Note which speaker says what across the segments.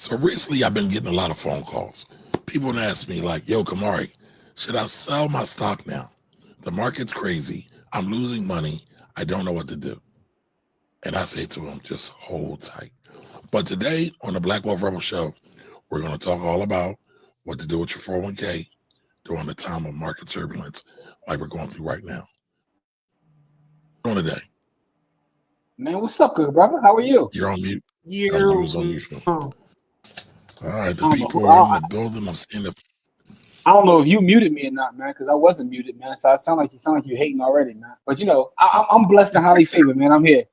Speaker 1: So recently, I've been getting a lot of phone calls. People ask me like, "Yo, Camari, should I sell my stock now? The market's crazy. I'm losing money. I don't know what to do." And I say to them, just hold tight. But today on the Black Wealth Rebel Show, we're going to talk all about what to do with your 401k during the time of market turbulence like we're going through right now. On today.
Speaker 2: Man, what's up, good brother? How are you?
Speaker 1: You're on mute.
Speaker 3: You
Speaker 1: was on mute. All right, the people are in the building. I'm seeing the.
Speaker 2: I don't know if you muted me or not, man, because I wasn't muted, man. So I sound like you hating already, man. But you know, I'm blessed and highly favored, man. I'm here.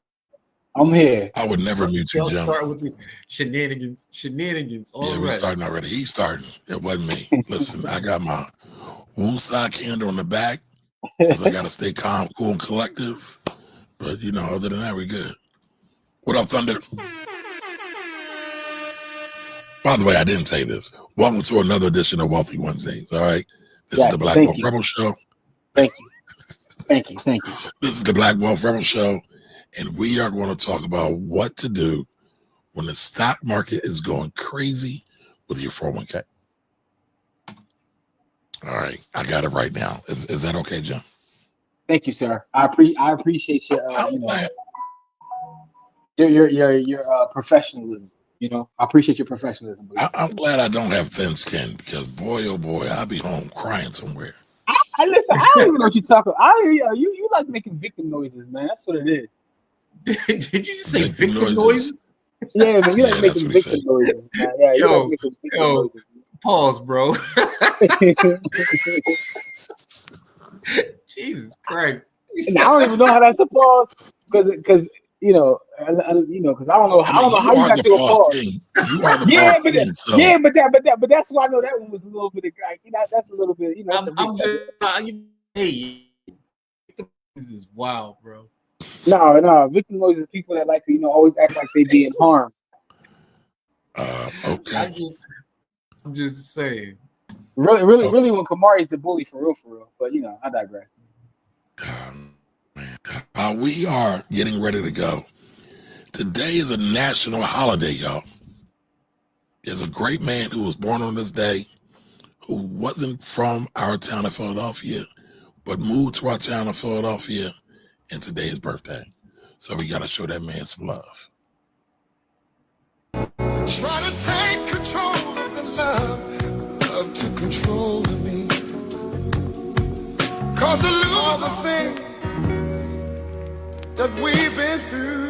Speaker 1: I would never mute you, Jim.
Speaker 3: Start with the shenanigans.
Speaker 1: Yeah, we're starting already. He's starting. It wasn't me. Listen, I got my woosah candle in the back because I got to stay calm, cool, and collective. But, you know, other than that, we good. What up, Thunder? By the way, I didn't say this. Welcome to another edition of Wealthy Wednesdays, all right? This is the Black Wealth Rebel Show.
Speaker 2: Thank you.
Speaker 1: This is the Black Wealth Rebel Show, and we are going to talk about what to do when the stock market is going crazy with your 401k. All right, I got it right now. Is that okay, Jim?
Speaker 2: Thank you, sir. I appreciate your professionalism. You know, I appreciate your professionalism.
Speaker 1: I'm glad I don't have thin skin because, boy, oh boy, I'll be home crying somewhere.
Speaker 2: Listen, I don't even know what you're talking about. You like making victim noises, man. That's what it is.
Speaker 3: Did you just say victim noises?
Speaker 2: Yeah, man, you like making victim noises. Man. Yeah,
Speaker 3: yo,
Speaker 2: like making victim noises.
Speaker 3: Pause, bro. Jesus Christ.
Speaker 2: And I don't even know how that's a pause because because I don't know how you got to a pause. But that's why I know that one was a little bit like that's a little bit
Speaker 3: hey, this is wild, bro.
Speaker 2: No, victim noises is people that like to always act like they being harmed.
Speaker 1: Okay.
Speaker 3: I'm just saying.
Speaker 2: Really, when Camari is the bully for real. But I digress.
Speaker 1: We are getting ready to go. Today is a national holiday, y'all. There's a great man who was born on this day who wasn't from our town of Philadelphia, but moved to our town of Philadelphia, and today is his birthday. So we got to show that man some love.
Speaker 4: Try to take control of the love to control me. Cause to lose the thing that we've been through.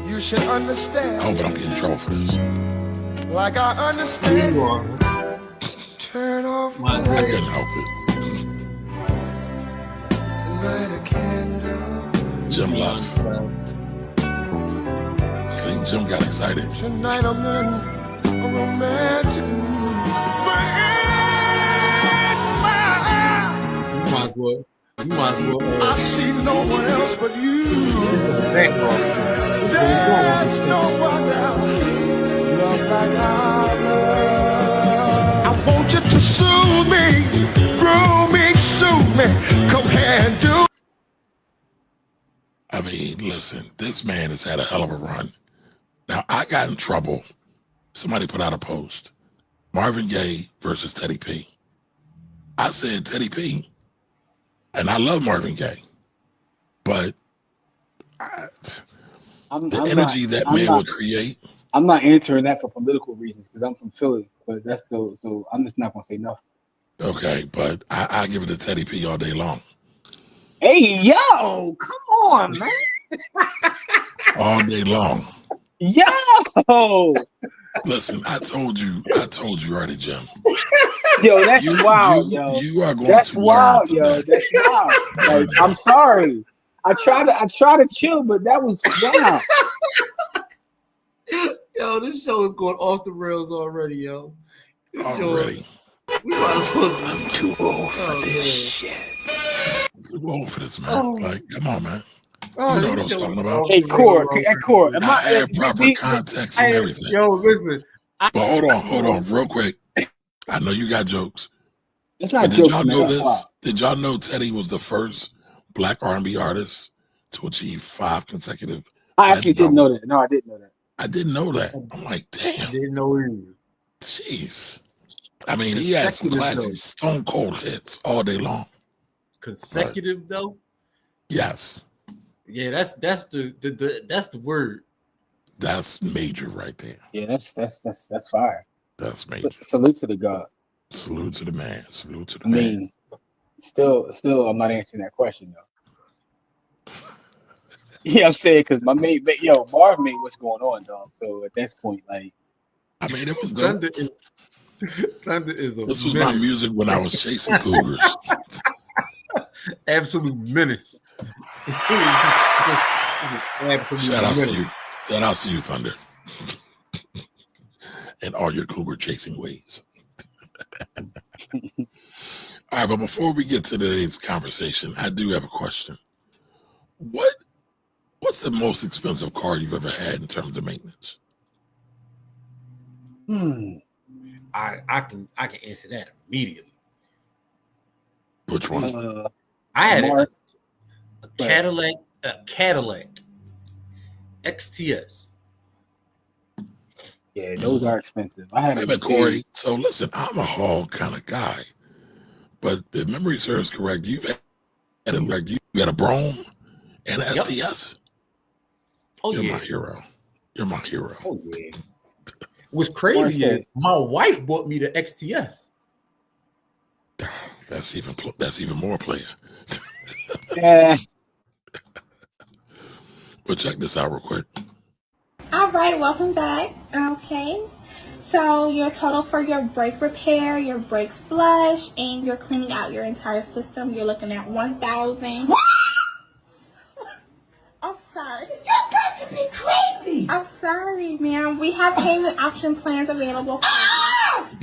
Speaker 4: You should understand.
Speaker 1: I hope I don't get in trouble for this.
Speaker 4: Like I understand. Turn off the light.
Speaker 1: I couldn't help it.
Speaker 4: Light a candle.
Speaker 1: Jim left. I think Jim got excited.
Speaker 4: Tonight I'm in a romantic mood. But in my eyes,
Speaker 3: You might as well.
Speaker 4: I see no one else but you.
Speaker 3: This is the background.
Speaker 4: There's no one else. Love like I love. I want you to soothe me, grow me, soothe me. Come here and do.
Speaker 1: I mean, listen, this man has had a hell of a run. Now, I got in trouble. Somebody put out a post. Marvin Gaye versus Teddy P. I said Teddy P. And I love Marvin Gaye. But the energy that man would create.
Speaker 2: I'm not answering that for political reasons because I'm from Philly. But that's so I'm just not going to say nothing.
Speaker 1: Okay, but I give it to Teddy P all day long.
Speaker 2: Hey, yo, come on, man.
Speaker 1: All day long.
Speaker 2: Yo.
Speaker 1: Listen, I told you already, Jim.
Speaker 2: Yo, that's wild, yo.
Speaker 1: You are going
Speaker 2: that's
Speaker 1: to
Speaker 2: wild,
Speaker 1: learn
Speaker 2: yo. That's wild. Like, I'm sorry. I try to chill, but that was wild.
Speaker 3: Yo, this show is going off the rails already, yo.
Speaker 1: Already.
Speaker 3: We might as well.
Speaker 4: I'm too old for this shit.
Speaker 1: Too old for this, man. Like, come on, man. You know what I was talking about.
Speaker 2: Hey, Core.
Speaker 1: I had proper context and everything.
Speaker 3: Yo, listen.
Speaker 1: But hold on, real quick. I know you got jokes.
Speaker 2: It's not
Speaker 1: but
Speaker 2: jokes.
Speaker 1: Did y'all know this? Did y'all know Teddy was the first Black R&B artist to achieve 5 consecutive?
Speaker 2: I actually didn't know that. No, I didn't know that.
Speaker 1: I didn't know that. I'm like,
Speaker 3: I
Speaker 1: damn,
Speaker 3: didn't know either.
Speaker 1: jeez. I mean, he had some classic stone cold hits all day long.
Speaker 3: Consecutive though.
Speaker 1: Yes,
Speaker 3: Yeah, that's the word.
Speaker 1: that's major right there.
Speaker 2: Yeah, that's fire.
Speaker 1: That's major.
Speaker 2: Salute to the God.
Speaker 1: Salute to the man. Salute to the
Speaker 2: I
Speaker 1: man.
Speaker 2: mean, still, I'm not answering that question though. Yeah, I'm saying because my mate, Marv made what's going on, dog. So at this point, like,
Speaker 1: I mean, it was dope.
Speaker 3: Thunder is a
Speaker 1: This was
Speaker 3: menace.
Speaker 1: my music when I was chasing cougars.
Speaker 3: Absolute menace. Absolute
Speaker 1: Shout out
Speaker 3: menace.
Speaker 1: to you. Shout out to you, Thunder. And all your cougar chasing ways. All right, but before we get to today's conversation, I do have a question. What's the most expensive car you've ever had in terms of maintenance?
Speaker 3: I can answer that immediately.
Speaker 1: Which one?
Speaker 3: I had
Speaker 2: Mark.
Speaker 3: a Cadillac XTS.
Speaker 2: Yeah, those are expensive. I had
Speaker 1: Wait a minute, Corey. So listen, I'm a hog kind of guy, but if memory serves correct, you had a Brougham and an STS.
Speaker 3: Oh,
Speaker 1: You're
Speaker 3: yeah.
Speaker 1: my hero. You're my hero.
Speaker 3: Oh, yeah. What's crazy is my wife bought me the XTS.
Speaker 1: That's even more player.
Speaker 2: Yeah.
Speaker 1: But check this out real quick.
Speaker 5: All right, welcome back. Okay, so your total for your brake repair, your brake flush, and you're cleaning out your entire system, you're looking at $1,000. I'm sorry.
Speaker 6: You got to be crazy.
Speaker 5: I'm sorry, ma'am. We have payment option plans available for you.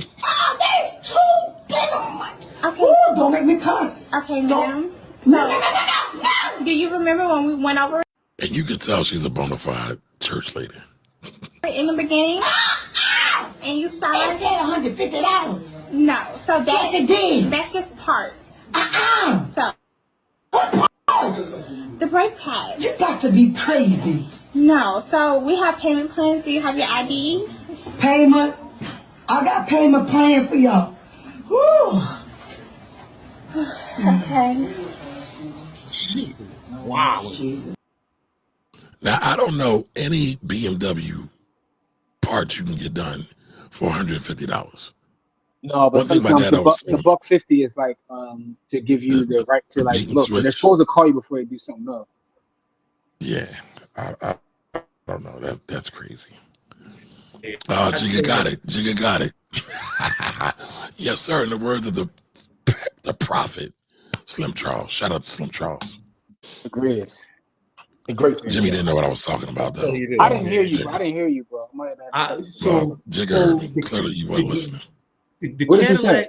Speaker 6: That's too big of money.
Speaker 5: Okay.
Speaker 6: Ooh, don't make me cuss.
Speaker 5: Okay,
Speaker 6: No.
Speaker 5: ma'am.
Speaker 6: No.
Speaker 5: Do you remember when we went over
Speaker 1: And you can tell she's a bona fide church lady.
Speaker 5: it in the beginning? And you saw
Speaker 6: It
Speaker 5: it?
Speaker 6: said $150.
Speaker 5: No. So
Speaker 6: Yes, it did.
Speaker 5: that's just parts. So
Speaker 6: What parts?
Speaker 5: the brake pads.
Speaker 6: You got to be crazy.
Speaker 5: No. So we have payment plans. Do you have your ID?
Speaker 6: Payment. I got payment plan for y'all. Woo.
Speaker 5: Okay.
Speaker 3: Wow.
Speaker 1: Now, I don't know any BMW parts you can get done for $150.
Speaker 2: No, but
Speaker 1: One thing my
Speaker 2: sometimes
Speaker 1: dad
Speaker 2: the
Speaker 1: always
Speaker 2: buck
Speaker 1: told me.
Speaker 2: $50 is like to give you the right to like
Speaker 1: bait and
Speaker 2: look. They're
Speaker 1: switch.
Speaker 2: supposed to call you before they do something else.
Speaker 1: Yeah, I don't know. That's crazy. Jigga got it. Jigga got it. Yes, sir. In the words of the prophet, Slim Charles. Shout out to Slim Charles.
Speaker 2: The greatest. The great.
Speaker 1: Jimmy didn't know what I was talking about, though.
Speaker 2: I didn't hear you.
Speaker 1: Jigga.
Speaker 2: Bro. I didn't hear you, bro.
Speaker 1: Well, Jigga heard me. Clearly, you weren't listening.
Speaker 3: The
Speaker 2: What did you
Speaker 3: Cadillac,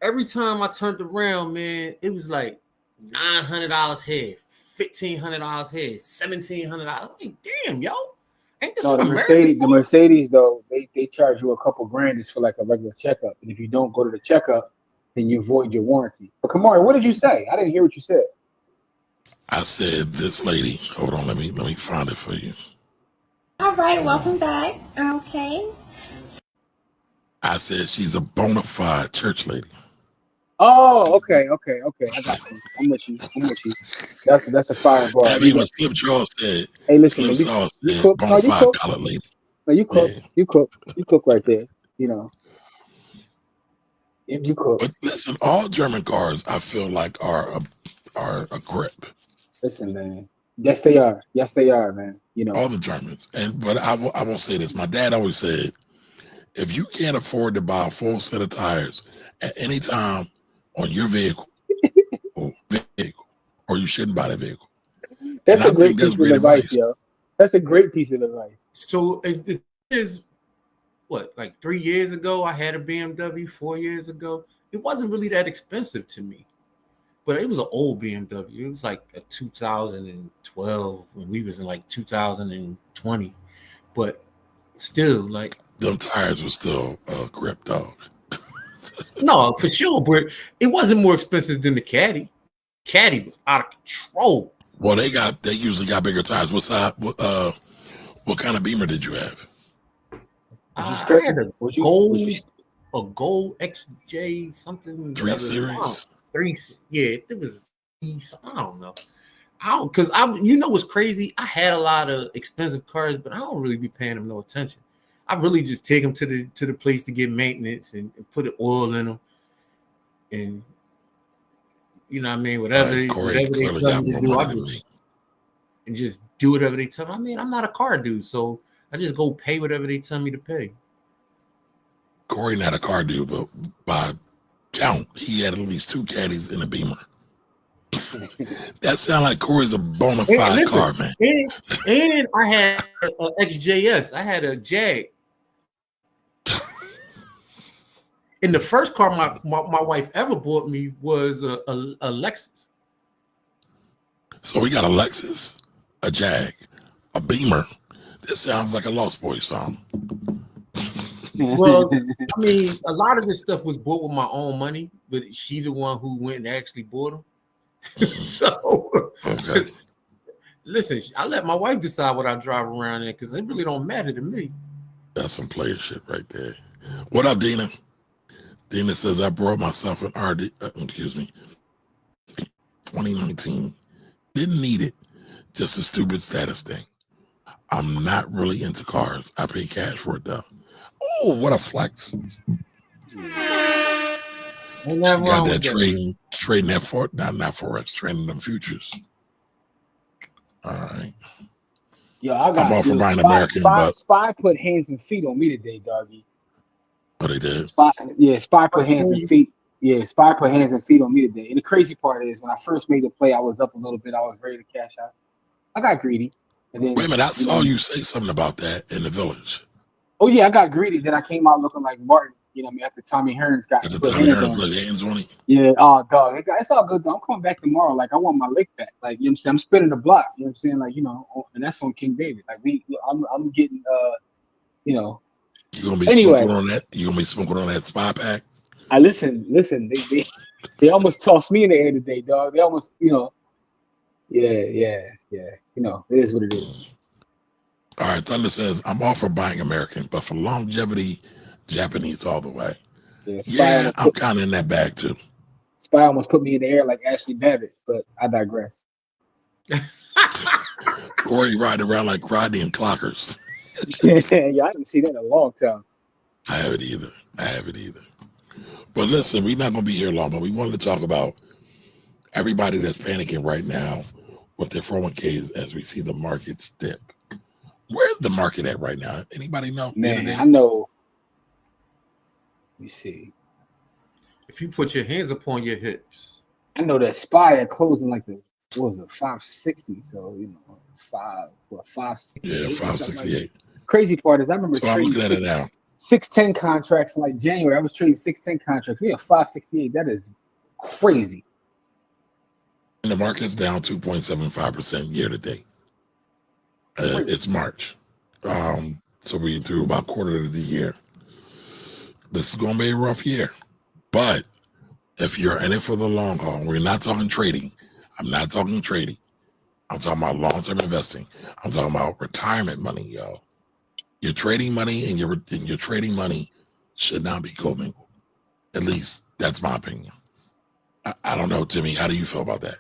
Speaker 3: every time I turned around, man, it was like $900 head, $1,500 head, $1,700. Like, damn, yo, ain't this
Speaker 2: No, the
Speaker 3: American?
Speaker 2: Mercedes though, they charge you a couple grand just for like a regular checkup, and if you don't go to the checkup, then you void your warranty. But Camari, what did you say? I didn't hear what you said.
Speaker 1: I said this lady. Hold on, let me find it for you.
Speaker 5: All right, welcome back. Okay.
Speaker 1: I said she's a bona fide church lady.
Speaker 2: Oh, okay. I got you. I'm with you. That's a fire bar.
Speaker 1: I mean, when Slim Charles said,
Speaker 2: Hey, listen,
Speaker 1: Slim
Speaker 2: you
Speaker 1: Charles said,
Speaker 2: cook.
Speaker 1: bona
Speaker 2: No, you
Speaker 1: fide
Speaker 2: cook.
Speaker 1: colored lady.
Speaker 2: No, you cook.
Speaker 1: Yeah.
Speaker 2: You cook right there. You know. You cook.
Speaker 1: But listen, all German cars, I feel like are a grip.
Speaker 2: Listen, man. Yes, they are. Yes, they are, man. You know.
Speaker 1: All the Germans. But I will say this. My dad always said, if you can't afford to buy a full set of tires at any time on your vehicle, or you shouldn't buy the vehicle.
Speaker 2: That's
Speaker 1: And
Speaker 2: a
Speaker 1: I
Speaker 2: great
Speaker 1: think that's
Speaker 2: piece of
Speaker 1: great
Speaker 2: advice,
Speaker 1: advice.
Speaker 2: yo. That's a great piece of advice.
Speaker 3: So it is what, like 3 years ago, I had a BMW. 4 years ago, it wasn't really that expensive to me, but it was an old BMW. It was like a 2012 when we was in like 2020, but still, like,
Speaker 1: Them tires were still grip, dog.
Speaker 3: no, for sure, but it wasn't more expensive than the Caddy. Caddy was out of control.
Speaker 1: Well, they usually got bigger tires. What What kind of Beamer did you have?
Speaker 3: I had a
Speaker 2: Was you-
Speaker 3: gold,
Speaker 2: was you-
Speaker 3: a gold XJ something.
Speaker 1: 3
Speaker 3: whatever.
Speaker 1: Series?
Speaker 3: Yeah, it was. I don't know. Because you know what's crazy? I had a lot of expensive cars, but I don't really be paying them no attention. I really just take them to the place to get maintenance and put the oil in them, and you know what I mean, whatever
Speaker 1: Corey
Speaker 3: they
Speaker 1: clearly
Speaker 3: tell
Speaker 1: got
Speaker 3: me to
Speaker 1: more
Speaker 3: do,
Speaker 1: money than me.
Speaker 3: and just do whatever they tell me. I mean, I'm not a car dude, so I just go pay whatever they tell me to pay.
Speaker 1: Corey not a car dude, but by count, he had at least 2 caddies in a Beamer. That sounds like Corey's a bona fide car, man.
Speaker 3: And I had an XJS. I had a Jag. And the first car my wife ever bought me was a Lexus.
Speaker 1: So we got a Lexus, a Jag, a Beamer. This sounds like a Lost Boys song.
Speaker 3: Well, I mean, a lot of this stuff was bought with my own money, but she the one who went and actually bought them. So,
Speaker 1: Okay.
Speaker 3: listen, I let my wife decide what I drive around in because it really don't matter to me.
Speaker 1: That's some player shit right there. What up, Dina? Dina says, I brought myself an RD, 2019. Didn't need it. Just a stupid status thing. I'm not really into cars. I pay cash for it, though. Oh, what a flex. She got that trading that for not Forex, trading them futures. All right.
Speaker 2: Yo, I'm
Speaker 1: all for buying American, but
Speaker 2: Spy put hands and feet on me today, doggy.
Speaker 1: Oh, they did.
Speaker 2: Spy put hands and feet. Yeah, Spy put hands and feet on me today. And the crazy part is, when I first made the play, I was up a little bit. I was ready to cash out. I got greedy. And then,
Speaker 1: wait a minute, I saw you say something about that in the village.
Speaker 2: Oh yeah, I got greedy. Then I came out looking like Martin. You know what I mean? After Tommy Hearns got
Speaker 1: After
Speaker 2: put
Speaker 1: Tommy
Speaker 2: hands
Speaker 1: Hearns
Speaker 2: on
Speaker 1: laid
Speaker 2: him.
Speaker 1: hands on him.
Speaker 2: Yeah, oh dog, it's all good though. I'm coming back tomorrow. Like, I want my lick back. Like, you know what I'm saying? I'm spinning the block. You know what I'm saying? Like, you know, and that's on King David. Like, I'm getting you know.
Speaker 1: You gonna be smoking on that? You gonna be smoking on that Spy pack?
Speaker 2: I listen. They almost tossed me in the air today, dog. They almost, you know. Yeah. You know, it is what it is.
Speaker 1: All right, Thunder says, I'm all for buying American, but for longevity, Japanese all the way. Yeah, I'm kind of in that bag too.
Speaker 2: Spy almost put me in the air like Ashley Babbitt, but I digress.
Speaker 1: Corey riding around like Rodney and Clockers.
Speaker 2: Yeah, I haven't seen that in a long time.
Speaker 1: I haven't either. But listen, we're not going to be here long, but we wanted to talk about everybody that's panicking right now with their 401ks as we see the markets dip. Where's the market at right now? Anybody know?
Speaker 2: Man, I know. Let me see.
Speaker 3: If you put your hands upon your hips,
Speaker 2: I know that Spy are closing like the 560. So you know it's 568.
Speaker 1: Yeah, 568.
Speaker 2: Crazy part is I remember
Speaker 1: so I'm looking at it now.
Speaker 2: 610 contracts in like January. I was trading 610 contracts. We have 568. That is crazy.
Speaker 1: And the market's down 2.75% year to date. It's March. So we through about quarter of the year. This is going to be a rough year. But if you're in it for the long haul, we're not talking trading. I'm not talking trading. I'm talking about long-term investing. I'm talking about retirement money, yo. Your trading money and your trading money should not be commingled. At least that's my opinion. I don't know, Timmy. How do you feel about that?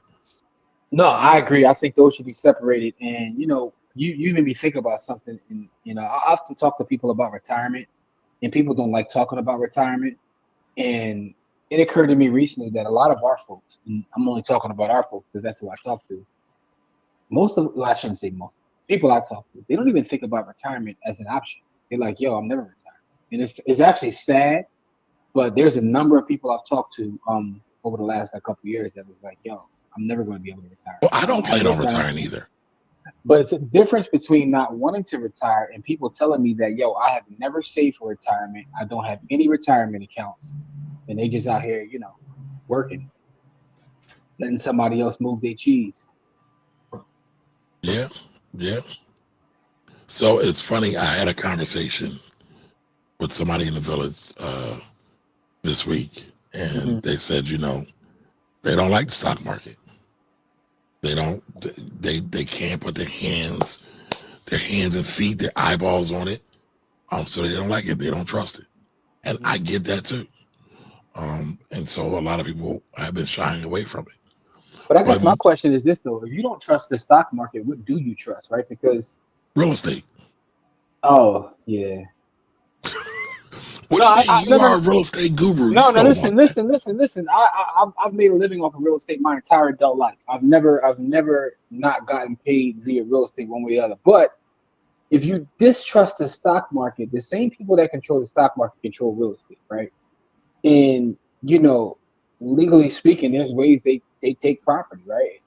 Speaker 2: No, I agree. I think those should be separated. And you know, you made me think about something. And you know, I often talk to people about retirement, and people don't like talking about retirement. And it occurred to me recently that a lot of our folks, and I'm only talking about our folks because that's who I talk to. I shouldn't say most people I talk to, they don't even think about retirement as an option. They're like, yo, I'm never retired. And it's actually sad, but there's a number of people I've talked to over the last couple of years that was like, yo, I'm never going to be able to retire.
Speaker 1: Well, I don't plan on retiring either.
Speaker 2: But it's a difference between not wanting to retire and people telling me that, yo, I have never saved for retirement. I don't have any retirement accounts. And they just out here, you know, working, letting somebody else move their cheese.
Speaker 1: Yeah. So it's funny. I had a conversation with somebody in the village this week, and they said, you know, they don't like the stock market. They don't. They can't put their hands their hands and feet, their eyeballs on it. So they don't like it. They don't trust it. And I get that too. And so a lot of people have been shying away from it.
Speaker 2: But I guess my question is this though: if you don't trust the stock market, what do you trust, right? Because
Speaker 1: real estate.
Speaker 2: Oh yeah.
Speaker 1: What do you mean? You are a real estate guru.
Speaker 2: No, listen. I've made a living off of real estate my entire adult life. I've never not gotten paid via real estate one way or the other. But if you distrust the stock market, the same people that control the stock market control real estate, right? And legally speaking, there's ways they take property, right?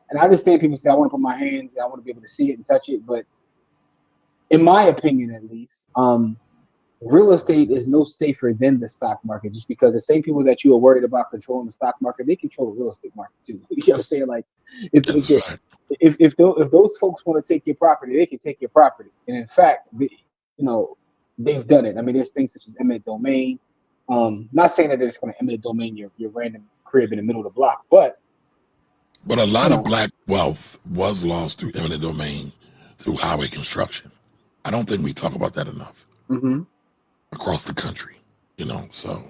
Speaker 2: And I understand people say I want to put my hands, I want to be able to see it and touch it, but in my opinion, at least, real estate is no safer than the stock market, just because the same people that you are worried about controlling the stock market, they control the real estate market too. You know what I'm saying? Like, if those folks want to take your property, they can take your property. And in fact, they've done it. I mean, there's things such as eminent domain. Not saying that they're just going to eminent domain your random crib in the middle of the block, but
Speaker 1: a lot of black wealth was lost through eminent domain, through highway construction. I don't think we talk about that enough across the country, so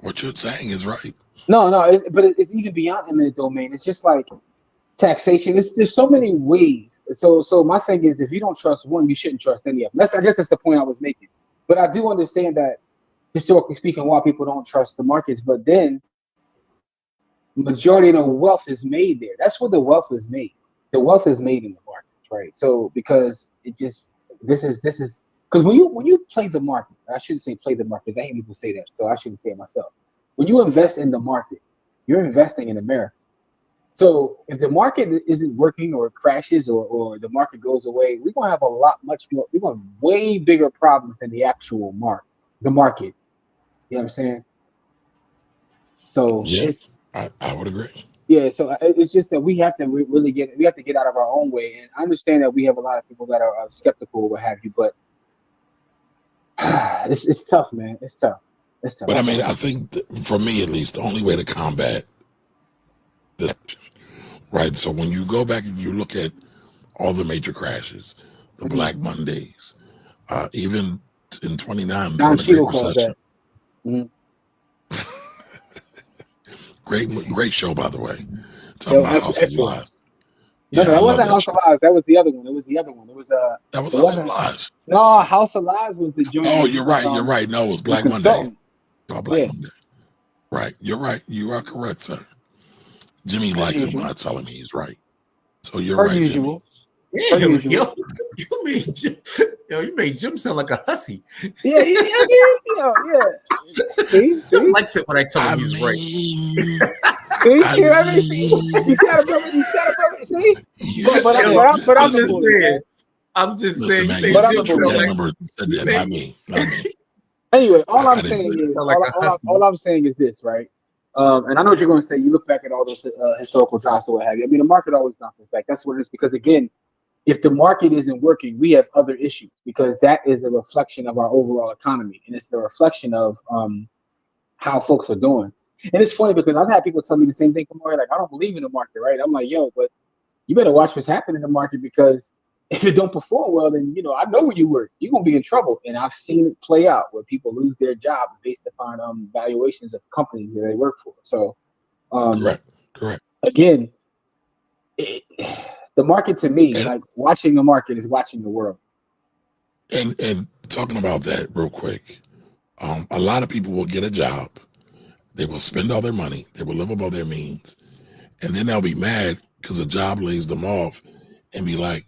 Speaker 1: what you're saying is right.
Speaker 2: No, but it's even beyond eminent domain. It's just like taxation. There's so many ways. So my thing is, if you don't trust one, you shouldn't trust any of them. That's the point I was making. But I do understand that historically speaking, why people don't trust the markets, but then majority of the wealth is made there. That's where the wealth is made. The wealth is made in the markets, right? So because this is because when you play the market, I shouldn't say play the markets. I hate people say that, so I shouldn't say it myself. When you invest in the market, you're investing in America. So if the market isn't working or it crashes or the market goes away, we're gonna have much more. We're gonna have way bigger problems than the actual the market. You know what I'm saying? So
Speaker 1: yes, I would agree.
Speaker 2: Yeah, so it's just that we have to really get out of our own way, and I understand that we have a lot of people that are skeptical or what have you, but it's tough, man. It's tough.
Speaker 1: But I mean, I think for me at least, the only way to combat this, right? So when you go back and you look at all the major crashes, the Black Mondays, even in 29,
Speaker 2: Don Cheadle calls that.
Speaker 1: Great show, by the way. Talking about House of Lies.
Speaker 2: No, that wasn't House of Lies. That was the other one. It was the other one. It was
Speaker 1: that was House of Lies.
Speaker 2: No, House of Lies was the joint.
Speaker 1: Oh, you're right. You're right. No, it was Black Monday. Oh, Black Monday. Right. You're right. You are correct, sir. Jimmy likes it when I tell him he's right. So you're right,
Speaker 2: usual.
Speaker 3: Jimmy. Yeah, you made Jim sound like a hussy.
Speaker 2: Yeah. See?
Speaker 3: Jim likes it when I tell him he's right.
Speaker 2: You got a brother. See? But I'm just saying.
Speaker 3: I'm just
Speaker 1: saying.
Speaker 3: Man,
Speaker 1: you said that, not me.
Speaker 2: Anyway, all I'm saying is this, right? And I know what you're going to say. You look back at all those historical drops or what have you. I mean, the market always bounces back. That's what it is. Because again, if the market isn't working, we have other issues, because that is a reflection of our overall economy, and it's the reflection of how folks are doing. And it's funny because I've had people tell me the same thing, Camari, like, I don't believe in the market, right? I'm like, yo, but you better watch what's happening in the market, because if it don't perform well, then I know where you work. You're gonna be in trouble. And I've seen it play out where people lose their jobs based upon valuations of companies that they work for. So
Speaker 1: correct.
Speaker 2: Again, the market to me, like watching the market is watching the world.
Speaker 1: And talking about that real quick, a lot of people will get a job, they will spend all their money, they will live above their means, and then they'll be mad because the job lays them off and be like,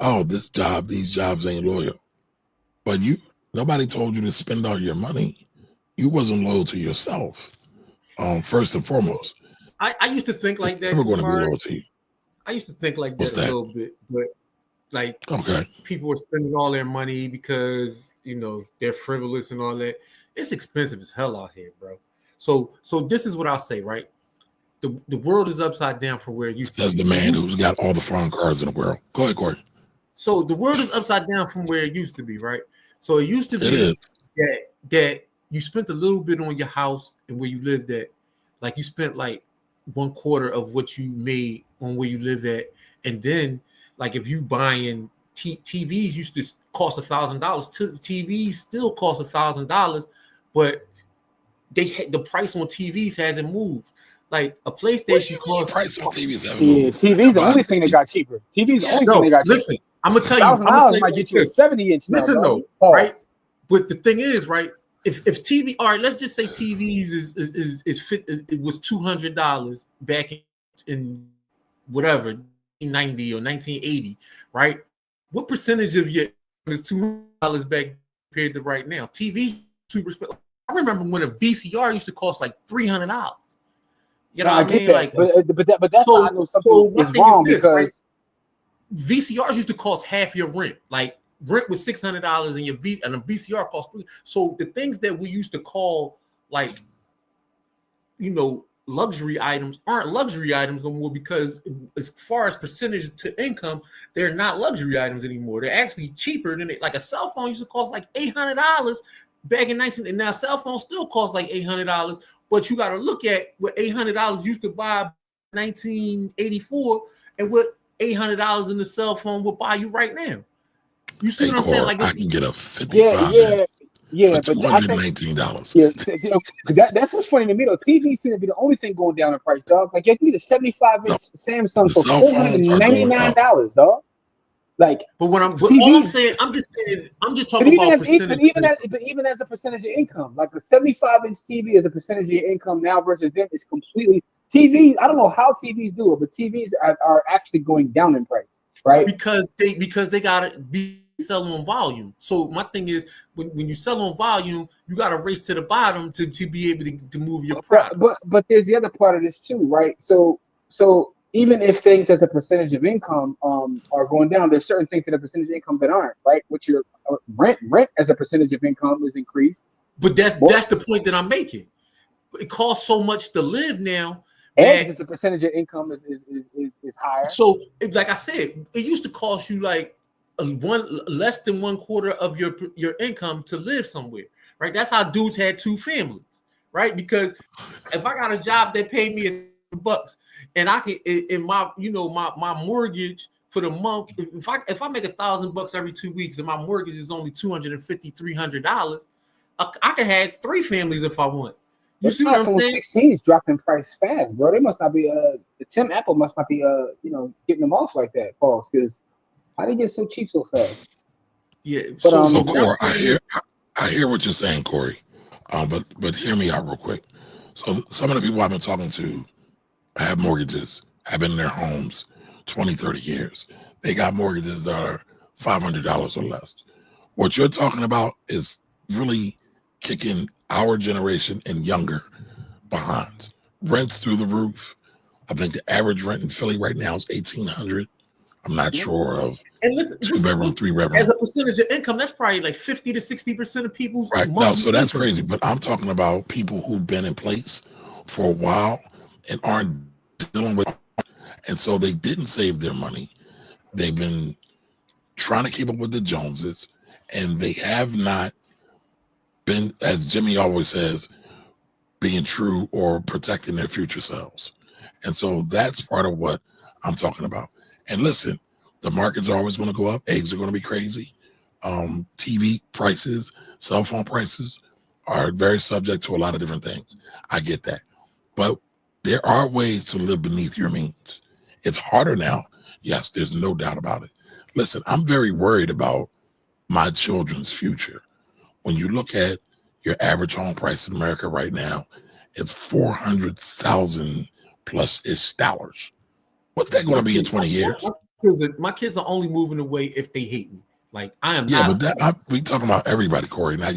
Speaker 1: oh, these jobs ain't loyal. But nobody told you to spend all your money. You wasn't loyal to yourself, first and foremost.
Speaker 3: I used to think like that.
Speaker 1: We're going to be loyal to you.
Speaker 3: I used to think like that a little bit, but like people were spending all their money because they're frivolous and all that. It's expensive as hell out here, bro. So this is what I'll say, right? The world is upside down from where it used to be.
Speaker 1: That's the man who's got all the foreign cars in the world. Go ahead, Corey.
Speaker 3: So the world is upside down from where it used to be, right? So it used to be that you spent a little bit on your house and where you lived at. Like you spent like 1/4 of what you made on where you live at. And then like if you buying TVs used to cost $1,000. TVs still cost $1,000, but the price on TVs hasn't moved. Like a PlayStation costs.
Speaker 1: Price on TVs haven't
Speaker 2: Yeah,
Speaker 1: moved.
Speaker 2: TV's the only thing that got cheaper. TV's the only thing that got
Speaker 3: Listen,
Speaker 2: cheaper.
Speaker 3: I'm gonna tell you,
Speaker 2: $1,000 might get you a 70-inch now.
Speaker 3: Listen,
Speaker 2: dog.
Speaker 3: though, right? But the thing is, right? If TV, all right, let's just say TVs it was $200 back in whatever 1990 or 1980, right? What percentage of your is $200 back compared to right now? TVs super expensive. I remember when a VCR used to cost like $300. You know what I mean?
Speaker 2: That.
Speaker 3: Like,
Speaker 2: but that's how I know something is wrong because
Speaker 3: right? VCRs used to cost half your rent. Like rent was $600 and a VCR cost $300. So the things that we used to call like, luxury items aren't luxury items no more, because as far as percentage to income, they're not luxury items anymore. They're actually cheaper than it. Like a cell phone used to cost like $800 back in 19, and now cell phones still cost like $800. But you got to look at what $800 used to buy in 1984 and what $800 in the cell phone will buy you right now. You see what I'm saying? Like
Speaker 1: I can get a 55 for $219.
Speaker 2: That's what's funny to me though. TV seems to be the only thing going down in price, dog. Like you can get a 75-inch Samsung for $499, dog. Like,
Speaker 3: but when I'm just talking about percentage.
Speaker 2: But even as a percentage of income, like a 75-inch TV as a percentage of your income now versus then is completely TV. I don't know how TVs do it, but TVs are actually going down in price, right?
Speaker 3: Because they gotta be selling on volume. So my thing is when you sell on volume, you gotta race to the bottom to be able to move your product.
Speaker 2: But there's the other part of this too, right? So even if things as a percentage of income are going down, there's certain things that a percentage of income that aren't, right? Which your rent as a percentage of income is increased.
Speaker 3: But that's the point that I'm making. It costs so much to live now.
Speaker 2: Eggs as a percentage of income is higher.
Speaker 3: So like I said, it used to cost you like less than 1/4 of your income to live somewhere, right? That's how dudes had 2 families, right? Because if I got a job that paid me $100 and I can in my my mortgage for the month, if I make $1,000 every 2 weeks and my mortgage is only $250-$300, I can have 3 families if I want. You see what I'm saying?
Speaker 2: 16 is dropping price fast, bro. They must not be the Tim Apple must not be getting them off like that, Pauls, because how did they get so cheap so fast?
Speaker 3: Yeah.
Speaker 1: But, so Corey, I hear what you're saying, Corey. But hear me out real quick. So some of the people I've been talking to have mortgages, have been in their homes 20, 30 years. They got mortgages that are $500 or less. What you're talking about is really kicking our generation and younger behind. Rents through the roof. I think the average rent in Philly right now is $1,800. I'm not sure of.
Speaker 3: And listen,
Speaker 1: 2-bedroom, 3-bedroom.
Speaker 3: As a percentage of income, that's probably like 50 to 60% of people's
Speaker 1: right. No, so that's crazy. But I'm talking about people who've been in place for a while and aren't dealing with, and so they didn't save their money. They've been trying to keep up with the Joneses, and they have not been, as Jimmy always says, being true or protecting their future selves. And so that's part of what I'm talking about. And listen, the markets are always going to go up. Eggs are going to be crazy. TV prices, cell phone prices are very subject to a lot of different things. I get that. But there are ways to live beneath your means. It's harder now. Yes, there's no doubt about it. Listen, I'm very worried about my children's future. When you look at your average home price in America right now, it's $400,000 plus ish dollars. What's that going to be in 20 years?
Speaker 3: My kids are only moving away if they hate me. Like I am.
Speaker 1: Yeah, but we talking about everybody, Corey. Now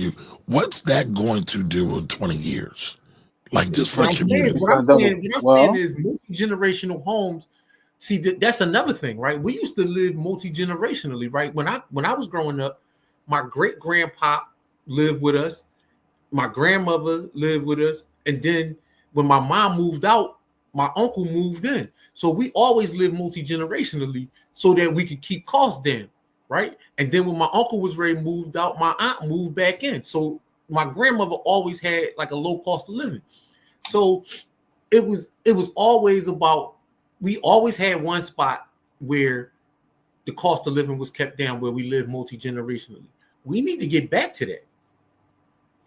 Speaker 1: what's that going to do in 20 years? Like just for the community.
Speaker 3: What I'm saying is multi-generational homes. See, that's another thing, right? We used to live multi-generationally, right? When I was growing up, my great-grandpa lived with us, my grandmother lived with us, and then when my mom moved out, my uncle moved in. So we always lived multi-generationally so that we could keep costs down, right? And then when my uncle was ready moved out, my aunt moved back in. So my grandmother always had like a low cost of living. So it was always about, we always had one spot where the cost of living was kept down where we live multi-generationally. We need to get back to that.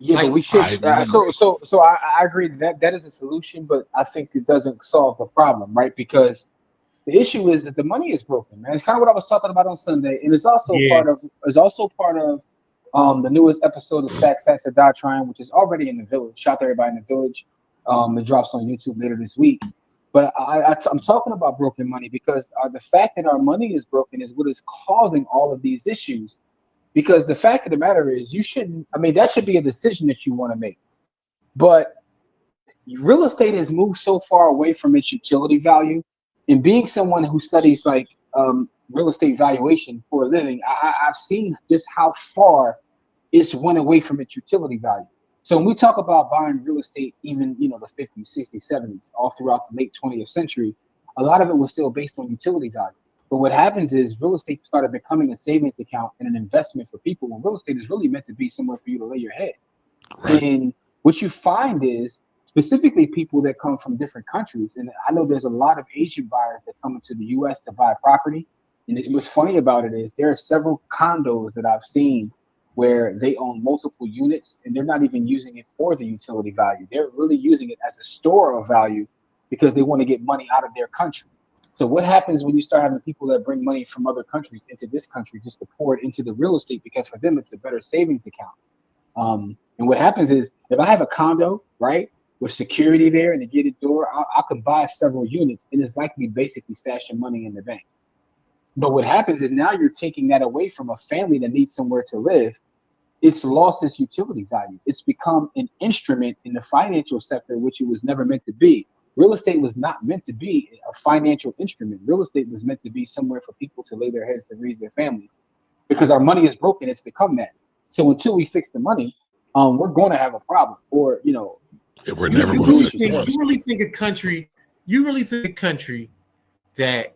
Speaker 2: Yeah,
Speaker 3: Like,
Speaker 2: but we should.
Speaker 1: I really agree.
Speaker 2: So I agree that that is a solution, but I think it doesn't solve the problem, right? Because the issue is that the money is broken, man. It's kind of what I was talking about on Sunday, and it's also
Speaker 3: Yeah.
Speaker 2: part of the newest episode of Stack Sats and Die Trying, which is already in the village. Shout out to everybody in the village. It drops on YouTube later this week. But I'm talking about broken money because the fact that our money is broken is what is causing all of these issues. Because the fact of the matter is, you shouldn't. I mean, that should be a decision that you want to make. But real estate has moved so far away from its utility value, and being someone who studies like real estate valuation for a living, I've seen just how far it's went away from its utility value. So when we talk about buying real estate, even the 50s, 60s, 70s, all throughout the late 20th century, a lot of it was still based on utility value. But what happens is real estate started becoming a savings account and an investment for people when real estate is really meant to be somewhere for you to lay your head.
Speaker 1: Right.
Speaker 2: And what you find is specifically people that come from different countries. And I know there's a lot of Asian buyers that come into the U.S. to buy property. And what's funny about it is there are several condos that I've seen where they own multiple units and they're not even using it for the utility value. They're really using it as a store of value because they want to get money out of their country. So what happens when you start having people that bring money from other countries into this country just to pour it into the real estate because for them it's a better savings account. And what happens is if I have a condo, right, with security there and a gated door, I can buy several units and it's like me basically stashing money in the bank. But what happens is now you're taking that away from a family that needs somewhere to live. It's lost its utility value. It's become an instrument in the financial sector, which it was never meant to be. Real estate was not meant to be a financial instrument. Real estate was meant to be somewhere for people to lay their heads to raise their families. Because our money is broken, it's become that. So until we fix the money, we're going to have a problem. Or,
Speaker 1: we're never going to fix the money.
Speaker 3: You really think a country that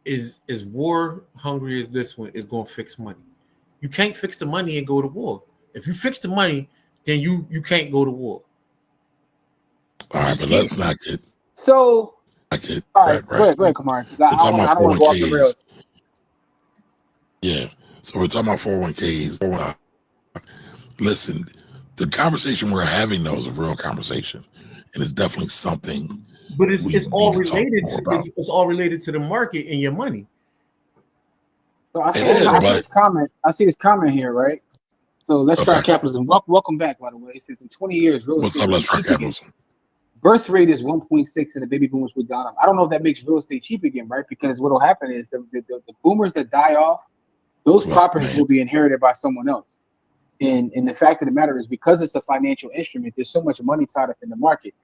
Speaker 3: is war hungry as this one is going to fix money? You can't fix the money and go to war. If you fix the money, then you can't go to war.
Speaker 1: All right, but let's not get.
Speaker 2: So,
Speaker 1: All right,
Speaker 2: right. Go ahead, Kamari. I don't want to go off the rails.
Speaker 1: Yeah, so we're talking about 401ks. Listen, the conversation we're having though is a real conversation, and it's definitely something.
Speaker 3: But it's all related to it's all related to the market and your money.
Speaker 2: So I see this comment here, right? So let's try capitalism. Welcome back, by the way. It says in 20 years, real estate.
Speaker 1: What's up? Let's try capitalism.
Speaker 2: Birth rate is 1.6 and the baby boomers will die off. I don't know if that makes real estate cheap again, right? Because what will happen is the boomers that die off, those properties will be inherited by someone else. And the fact of the matter is because it's a financial instrument, there's so much money tied up in the market.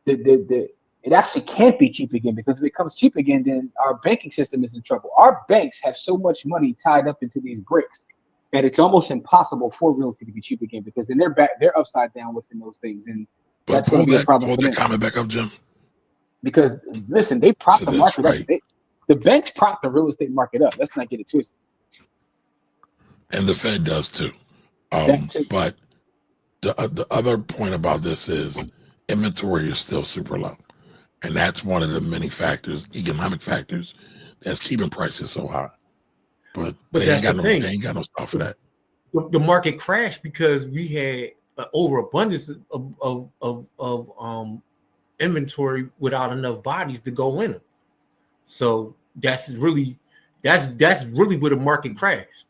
Speaker 2: It actually can't be cheap again because if it becomes cheap again, then our banking system is in trouble. Our banks have so much money tied up into these bricks that it's almost impossible for real estate to be cheap again because then they're upside down within those things. And that's going to be a problem.
Speaker 1: Pull that comment back up, Jim.
Speaker 2: Because listen, they prop the market up. The banks prop the real estate market up. Let's not get it twisted.
Speaker 1: And the Fed does too. But the other point about this is inventory is still super low. And that's one of the many factors, economic factors, that's keeping prices so high. But they ain't got no stuff for that.
Speaker 3: The market crashed because we had an overabundance of inventory without enough bodies to go in them. So that's really where the market crashed.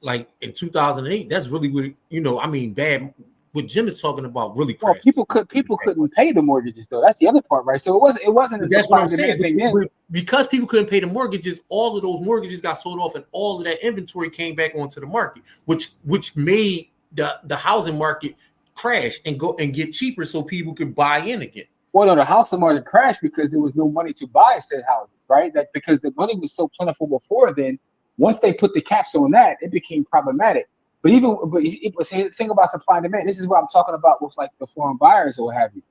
Speaker 3: Like in 2008, that's really what bad. What Jim is talking about really crashed.
Speaker 2: Well, people couldn't pay the mortgages though. That's the other part, right? So it wasn't.
Speaker 3: That's what I'm saying. Because people couldn't pay the mortgages, all of those mortgages got sold off, and all of that inventory came back onto the market, which made the housing market crash and get cheaper, so people could buy in again.
Speaker 2: Well, no, the housing market crashed because there was no money to buy said houses, right? That because the money was so plentiful before then. Once they put the caps on that, it became problematic. But think about supply and demand. This is what I'm talking about with like the foreign buyers or what have you.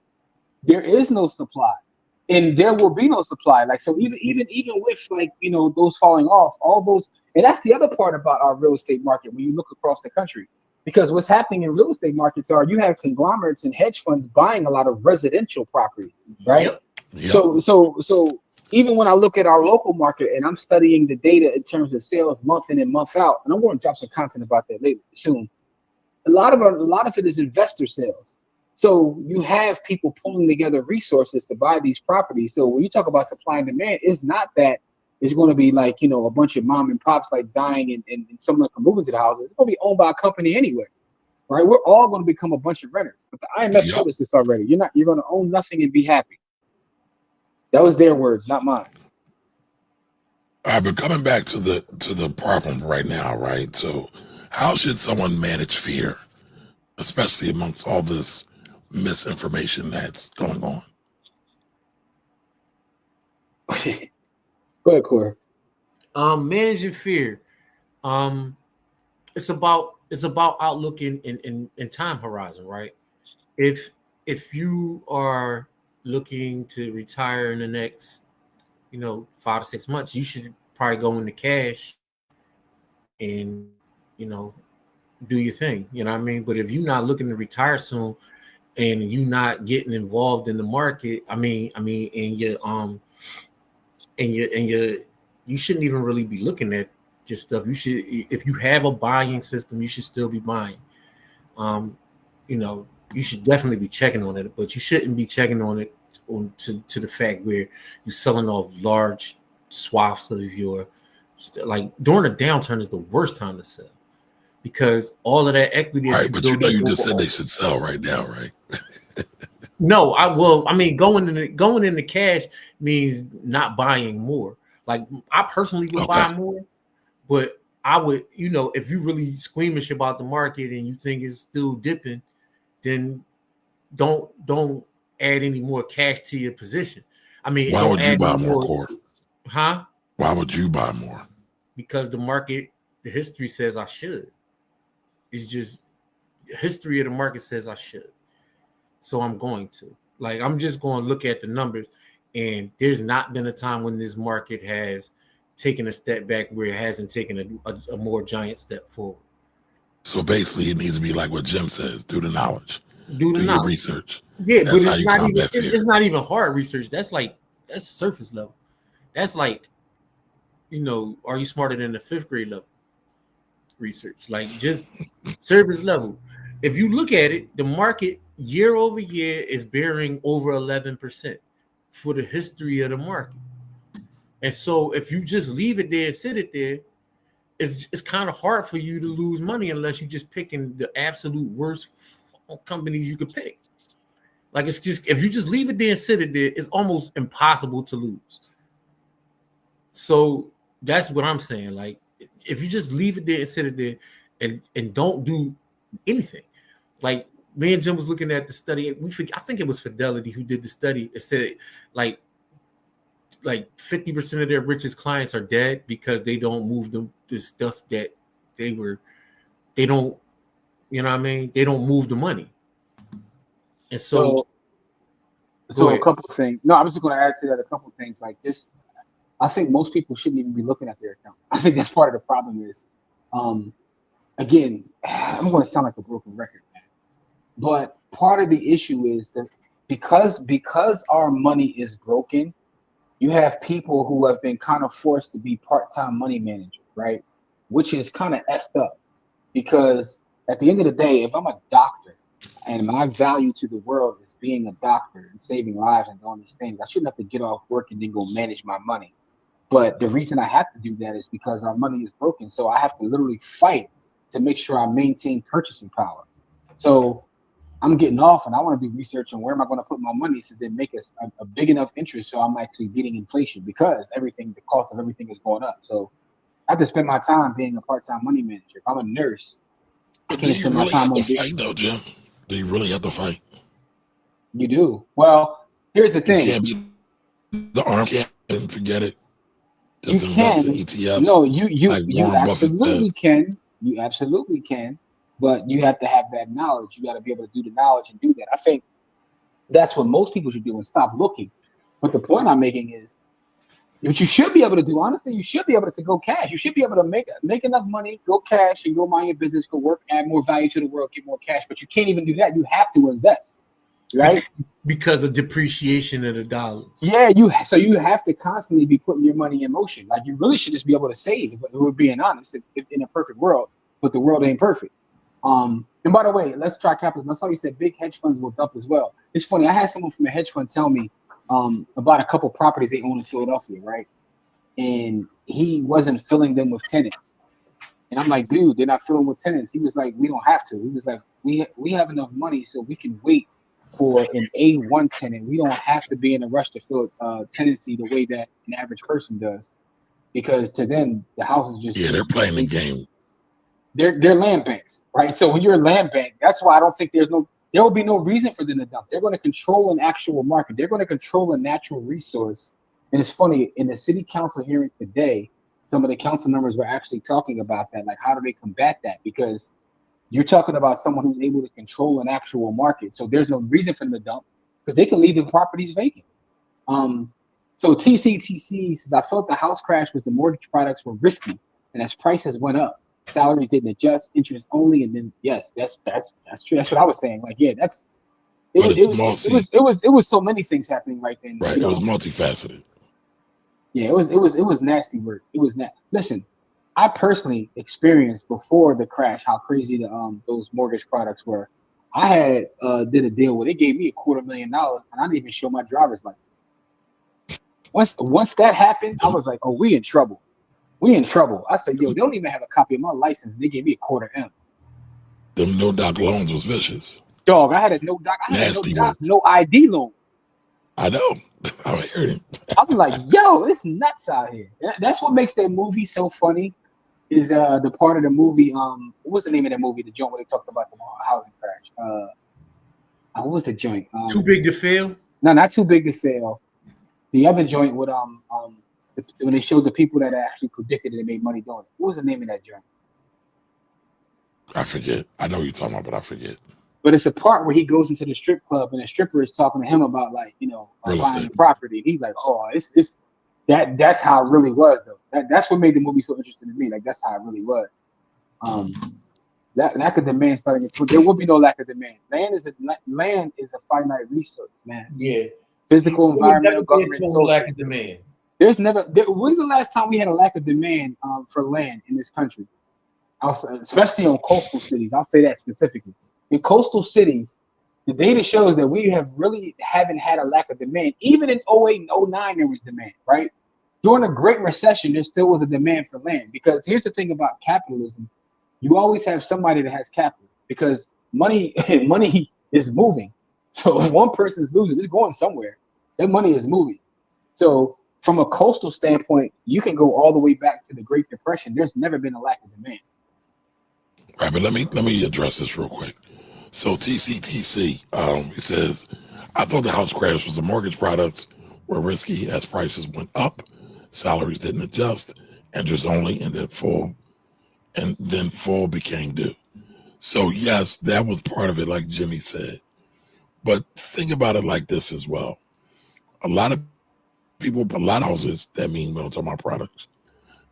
Speaker 2: There is no supply, and there will be no supply. Like so, even with like those falling off, all those, and that's the other part about our real estate market when you look across the country. Because what's happening in real estate markets are you have conglomerates and hedge funds buying a lot of residential property, right?
Speaker 1: Yep.
Speaker 2: So even when I look at our local market and I'm studying the data in terms of sales month in and month out, and I'm going to drop some content about that later soon. A lot of it is investor sales. So you have people pulling together resources to buy these properties. So when you talk about supply and demand, it's not that it's going to be like, you know, a bunch of mom and pops like dying and someone can move into the houses. It's going to be owned by a company anyway, right? We're all going to become a bunch of renters. But the IMF told us this already. You're going to own nothing and be happy. That was their words, not mine.
Speaker 1: All right, but coming back to the problem right now, right? So how should someone manage fear, especially amongst all this misinformation that's going on?
Speaker 2: Go ahead, Corey.
Speaker 3: Managing fear. It's about outlook in time horizon, right? If you are looking to retire in the next, 5 to 6 months, you should probably go into cash and do your thing. You know what I mean? But if you're not looking to retire soon and you're not getting involved in the market, you shouldn't even really be looking at just stuff. You should, if you have a buying system, you should still be buying. You should definitely be checking on it, but you shouldn't be checking on it to the fact where you're selling off large swaths of your, like during a downturn is the worst time to sell because all of that equity.
Speaker 1: Right, but you just said they should sell right now, right?
Speaker 3: No, going into cash means not buying more. Like I personally would buy more, but I would, if you really squeamish about the market and you think it's still dipping, then don't add any more cash to your position.
Speaker 1: Why would you buy more, Core?
Speaker 3: Huh?
Speaker 1: Why would you buy more?
Speaker 3: Because the history says I should. It's just the history of the market says I should. So I'm going to. Like, I'm just going to look at the numbers, and there's not been a time when this market has taken a step back where it hasn't taken a more giant step forward.
Speaker 1: So basically, it needs to be like what Jim says: do the knowledge,
Speaker 3: do
Speaker 1: your research.
Speaker 3: Yeah, that's but it's not even hard research. That's surface level. That's like, are you smarter than the 5th grade level research? Like just surface level. If you look at it, the market year over year is bearing over 11% for the history of the market. And so if you just leave it there and sit it there, it's kind of hard for you to lose money unless you're just picking the absolute worst companies you could pick. Like it's just, if you just leave it there and sit it there, it's almost impossible to lose. So that's what I'm saying. Like if you just leave it there and sit it there and don't do anything. Like me and Jim was looking at the study. I think it was Fidelity who did the study. It said like 50% of their richest clients are dead because they don't move the stuff that they don't, they don't move the money. And so
Speaker 2: a couple of things. No, I was just going to add to that a couple of things like this. I think most people shouldn't even be looking at their account. I think that's part of the problem is, again, I'm going to sound like a broken record, man. But part of the issue is that because our money is broken, you have people who have been kind of forced to be part-time money managers, right? Which is kind of effed up because at the end of the day, if I'm a doctor and my value to the world is being a doctor and saving lives and doing these things, I shouldn't have to get off work and then go manage my money. But the reason I have to do that is because our money is broken. So I have to literally fight to make sure I maintain purchasing power. So I'm getting off and I want to do research on where am I going to put my money to then make a big enough interest so I'm actually beating inflation because the cost of everything is going up. So I have to spend my time being a part-time money manager. If I'm a nurse, I can't spend my time on
Speaker 1: fight though, Jim. Do you really have to fight?
Speaker 2: You do. Well, here's the thing.
Speaker 1: You can't be the arm can't forget it.
Speaker 2: Just invest in
Speaker 1: ETFs.
Speaker 2: No, you absolutely can. You absolutely can. But you have to have that knowledge. You got to be able to do the knowledge and do that. I think that's what most people should do and stop looking. But the point I'm making is, what you should be able to do, honestly, you should be able to go cash. You should be able to make enough money, go cash, and go mind your business, go work, add more value to the world, get more cash. But you can't even do that. You have to invest. right?
Speaker 3: Because of depreciation of the dollars.
Speaker 2: Yeah, so you have to constantly be putting your money in motion. Like you really should just be able to save. If we're being honest, if in a perfect world, but the world ain't perfect. And by the way, let's try capitalism. I saw you said big hedge funds will dump as well. It's funny. I had someone from a hedge fund tell me about a couple properties they own in Philadelphia, right? And he wasn't filling them with tenants. And I'm like, dude, they're not filling with tenants. He was like, we don't have to. He was like, we have enough money so we can wait for an A1 tenant. We don't have to be in a rush to fill tenancy the way that an average person does, because to them the house is just
Speaker 1: they're playing the game.
Speaker 2: They're land banks, right? So when you're a land bank, that's why I don't think there will be no reason for them to dump. They're going to control an actual market. They're going to control a natural resource. And it's funny, in the city council hearing today, some of the council members were actually talking about that. Like, how do they combat that? Because you're talking about someone who's able to control an actual market. So there's no reason for them to dump because they can leave the properties vacant. So TCTC says, I felt the house crash was the mortgage products were risky, and as prices went up, salaries didn't adjust, interest only, and then yes, that's true. That's what I was saying. Like, yeah, it was so many things happening right then.
Speaker 1: Right, it was multifaceted.
Speaker 2: Yeah, it was nasty work. It was Listen, I personally experienced before the crash how crazy those mortgage products were. I had did a deal where they gave me $250,000 and I didn't even show my driver's license. Once that happened, I was like, oh, we in trouble. We in trouble. I said, yo, they don't even have a copy of my license. They gave me $250,000.
Speaker 1: Them no-doc loans was vicious.
Speaker 2: Dog, I had a no-doc. No ID loan.
Speaker 1: I know. I heard it.
Speaker 2: I'm like, yo, it's nuts out here. That's what makes that movie so funny. Is the part of the movie? What was the name of that movie? The joint where they talked about the housing crash. What was the joint?
Speaker 3: Too Big to Fail?
Speaker 2: No, not Too Big to Fail. The other joint with when they showed the people that actually predicted it and made money doing it. What was the name of that joint?
Speaker 1: I forget. I know what you're talking about, but I forget.
Speaker 2: But it's a part where he goes into the strip club and the stripper is talking to him about buying the property. He's like, oh, that's how it really was though. That's what made the movie so interesting to me. Like that's how it really was. That lack of demand starting to there will be no lack of demand. Land is a finite resource, man.
Speaker 3: Yeah.
Speaker 2: Physical, environmental, government, social.
Speaker 3: Lack of demand.
Speaker 2: When's the last time we had a lack of demand for land in this country? Especially on coastal cities. I'll say that specifically. In coastal cities, the data shows that we haven't had a lack of demand. Even in 08 and 09, there was demand, right? During the Great Recession, there still was a demand for land. Because here's the thing about capitalism. You always have somebody that has capital because money is moving. So if one person's losing, it's going somewhere. That money is moving. So from a coastal standpoint, you can go all the way back to the Great Depression. There's never been a lack of demand.
Speaker 1: Right, but let me address this real quick. So TCTC, it says, I thought the house crash was the mortgage products were risky as prices went up, salaries didn't adjust, interest only, and then full became due. So yes, that was part of it, like Jimmy said. But think about it like this as well. A lot of houses, that mean we don't talk about products.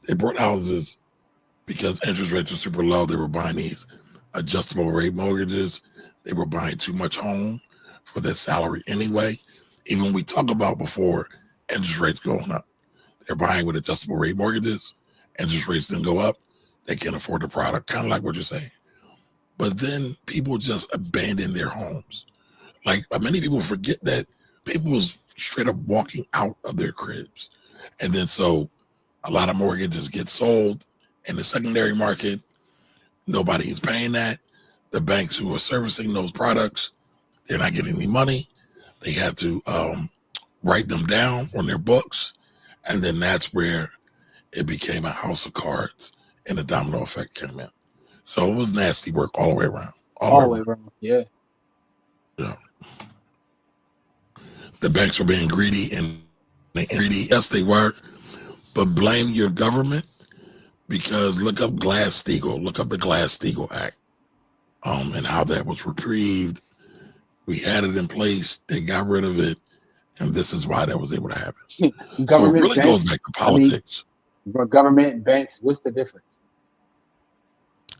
Speaker 1: They bought houses because interest rates were super low. They were buying these adjustable rate mortgages. They were buying too much home for their salary anyway. Even we talk about before interest rates going up. They're buying with adjustable rate mortgages. Interest rates didn't go up. They can't afford the product, kind of like what you're saying. But then people just abandon their homes. Like many people forget that people was straight up walking out of their cribs. And then so a lot of mortgages get sold in the secondary market. Nobody is paying that. The banks who are servicing those products, they're not getting any money. They have to write them down on their books. And then that's where it became a house of cards and the domino effect came in. So it was nasty work all the way around.
Speaker 2: All the way around, yeah.
Speaker 1: Yeah. The banks were being greedy and yes, they were. But blame your government because look up Glass-Steagall. Look up the Glass-Steagall Act and how that was reprieved. We had it in place. They got rid of it. And this is why that was able to happen. So it really goes back to politics.
Speaker 2: Government and banks, what's the difference?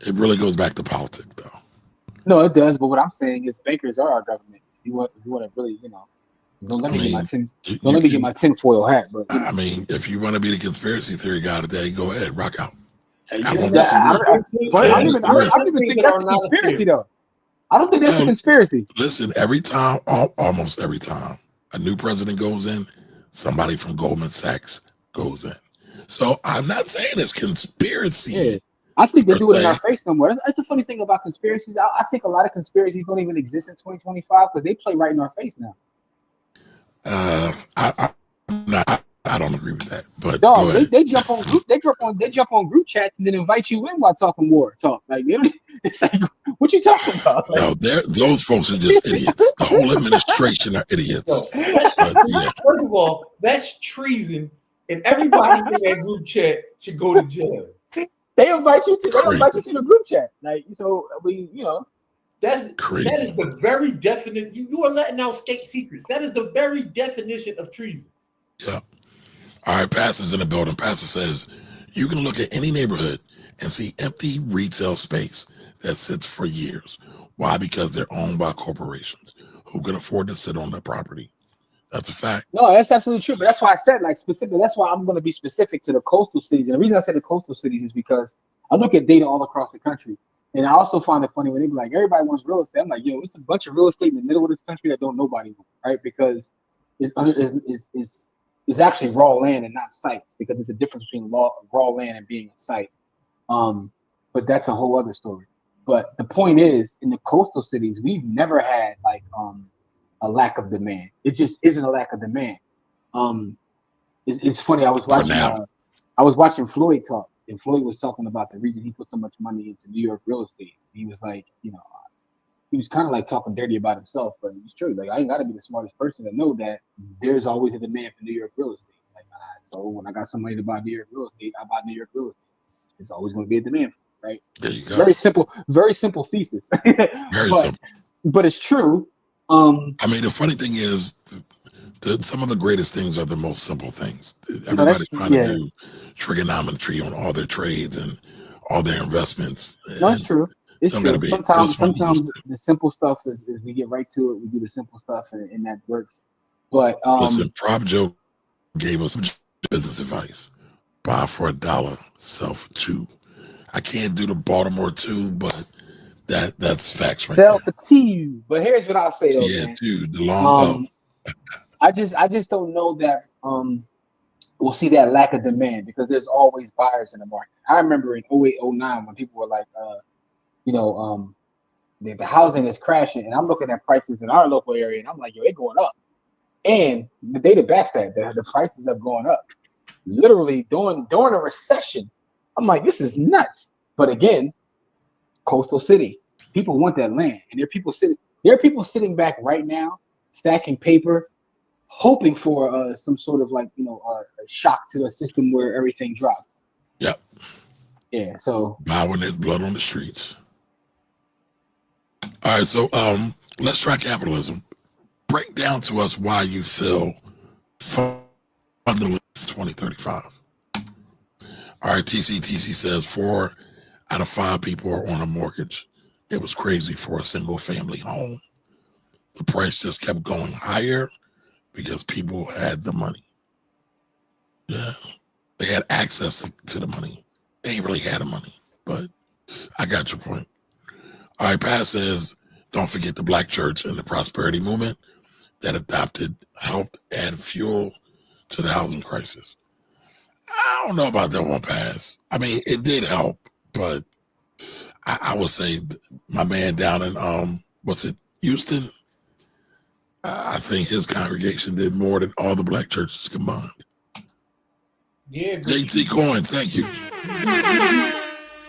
Speaker 1: It really goes back to politics, though.
Speaker 2: No, it does. But what I'm saying is bankers are our government. you want to really, don't let
Speaker 1: I
Speaker 2: me get
Speaker 1: mean,
Speaker 2: my tin.
Speaker 1: you
Speaker 2: Don't let me get
Speaker 1: can.
Speaker 2: my tinfoil hat, but
Speaker 1: I mean, if you want to be the conspiracy theory guy today, go ahead, rock out. I
Speaker 3: There's
Speaker 1: won't
Speaker 3: not-
Speaker 1: disagree.
Speaker 2: but I don't
Speaker 1: And
Speaker 2: even. I
Speaker 1: listen,
Speaker 2: don't even think
Speaker 3: that
Speaker 2: that's
Speaker 3: are
Speaker 2: a
Speaker 3: not a
Speaker 2: conspiracy
Speaker 3: theory.
Speaker 2: though. I don't think that's a
Speaker 1: no,
Speaker 2: conspiracy.
Speaker 1: listen. Every time, almost every time, a new president goes in, somebody from Goldman Sachs goes in. So I'm not saying it's
Speaker 2: Yeah,
Speaker 1: conspiracy
Speaker 2: I think they
Speaker 1: per
Speaker 2: do it in our
Speaker 1: se.
Speaker 2: face no more. That's the funny thing about conspiracies. I think a lot of conspiracies don't even exist in 2025 because they play right in our face now.
Speaker 1: I'm not. I don't agree with that. But go
Speaker 2: Dog,
Speaker 1: ahead.
Speaker 2: they jump on group chats and then invite you in while talking war talk. Like it's like, what you talking about?
Speaker 1: No, those folks are just idiots. The whole administration are idiots.
Speaker 3: No, that's
Speaker 1: But yeah,
Speaker 3: first of all, that's treason, and everybody in that group chat should go to jail.
Speaker 2: They invite you to
Speaker 1: crazy,
Speaker 2: the group chat. Like so
Speaker 3: That is
Speaker 1: crazy.
Speaker 3: the very definition. You are letting out state secrets. That is the very definition of treason.
Speaker 1: Yeah. All right, Pastor's in the building. Pastor says, you can look at any neighborhood and see empty retail space that sits for years. Why? Because they're owned by corporations who can afford to sit on their property. That's a fact.
Speaker 2: No, that's absolutely true. But that's why I said like specific. That's why I'm going to be specific to the coastal cities. And the reason I said the coastal cities is because I look at data all across the country. And I also find it funny when they be like, everybody wants real estate. I'm like, yo, it's a bunch of real estate in the middle of this country that don't nobody want, right? Because it's actually raw land and not sites, because there's a difference between raw land and being a site. But that's a whole other story. But the point is, in the coastal cities, we've never had like a lack of demand. It just isn't a lack of demand. It's funny. I was watching Floyd talk, and Floyd was talking about the reason he put so much money into New York real estate. He was like, he was kind of like talking dirty about himself, but it's true. Like, I ain't got to be the smartest person to know that there's always a demand for New York real estate. Like, so when I got some money to buy New York real estate, I buy New York real estate. It's always going to be a demand for it, right?
Speaker 1: There you go.
Speaker 2: Very simple thesis.
Speaker 1: Very simple.
Speaker 2: But it's true.
Speaker 1: I mean, the funny thing is, some of the greatest things are the most simple things. Everybody's trying to do trigonometry on all their trades and all their investments.
Speaker 2: No, it's true. It's true. Sometimes
Speaker 1: to.
Speaker 2: the simple stuff is we get right to it. We do the simple stuff, and that works. But
Speaker 1: listen, Prop Joe gave us business advice: buy for $1, sell for $2. I can't do the Baltimore 2, but that's facts right
Speaker 2: sell
Speaker 1: there.
Speaker 2: for $2. But here's what I'll say though,
Speaker 1: Yeah,
Speaker 2: man.
Speaker 1: dude, the long
Speaker 2: I just don't know that we'll see that lack of demand, because there's always buyers in the market. I remember in 08, 09 when people were like, the housing is crashing, and I'm looking at prices in our local area, and I'm like, yo, they're going up. And the data backs that the prices have gone up. Literally during a recession, I'm like, this is nuts. But again, coastal city, people want that land, and there are people sitting back right now, stacking paper, hoping for some sort of like a shock to the system where everything drops.
Speaker 1: Yep.
Speaker 2: Yeah. So
Speaker 1: buy when there's blood on the streets. All right, so let's try capitalism. Break down to us why you feel fundamentally 2035. All right, TC says 4 out of 5 people are on a mortgage. It was crazy for a single family home. The price just kept going higher because people had the money. Yeah, they had access to the money. They ain't really had the money, but I got your point. All right, Pat says, don't forget the Black church and the prosperity movement that helped add fuel to the housing crisis. I don't know about that one, Pass. I mean, it did help, but I would say my man down in, Houston? I think his congregation did more than all the Black churches combined.
Speaker 3: Yeah.
Speaker 1: JT Coins, thank you.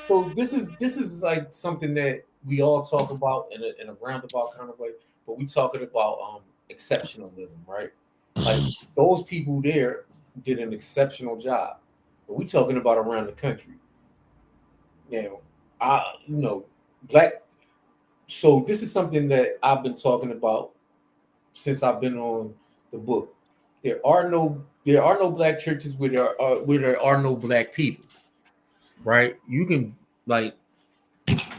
Speaker 3: So this is like something that we all talk about in a roundabout kind of way, but we talking about exceptionalism, right? Like those people there did an exceptional job, but we talking about around the country. Now, Black. So this is something that I've been talking about since I've been on the book. There are no Black churches where there are no Black people, right? You can like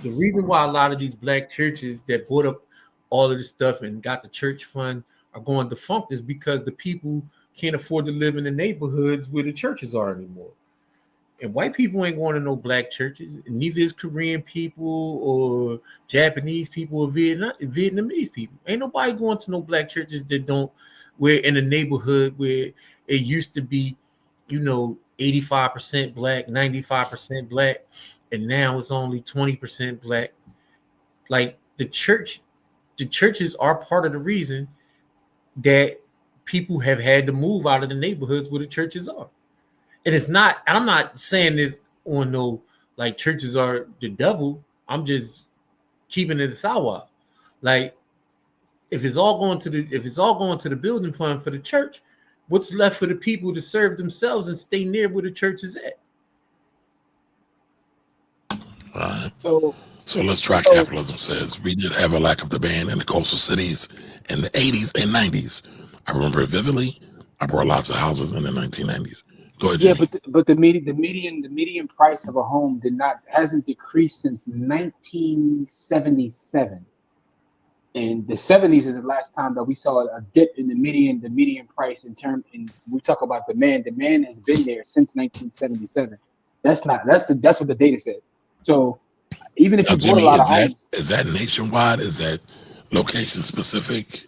Speaker 3: the reason why a lot of these Black churches that brought up all of this stuff and got the church fund are going defunct is because the people can't afford to live in the neighborhoods where the churches are anymore. And white people ain't going to no black churches, and neither is Korean people or Japanese people or Vietnamese people. Ain't nobody going to no black churches that don't, where in a neighborhood where it used to be, 85% black, 95% black, and now it's only 20% black. Like the churches are part of the reason that people have had to move out of the neighborhoods where the churches are. And it's not, and I'm not saying this on no like churches are the devil. I'm just keeping it a thought. Like if it's all going to the building fund for the church, what's left for the people to serve themselves and stay near where the church is at?
Speaker 1: So let's try capitalism says we did have a lack of demand in the coastal cities in the 80s and 90s. I remember it vividly. I bought lots of houses in the 1990s. Go ahead,
Speaker 2: Yeah,
Speaker 1: Jimmy.
Speaker 2: but the median price of a home hasn't decreased since 1977. And the 70s is the last time that we saw a dip in the median price and we talk about demand. Demand has been there since 1977. That's what the data says. So even if
Speaker 1: Now,
Speaker 2: you bought a
Speaker 1: Jimmy,
Speaker 2: lot of homes,
Speaker 1: is that nationwide? Is that location specific?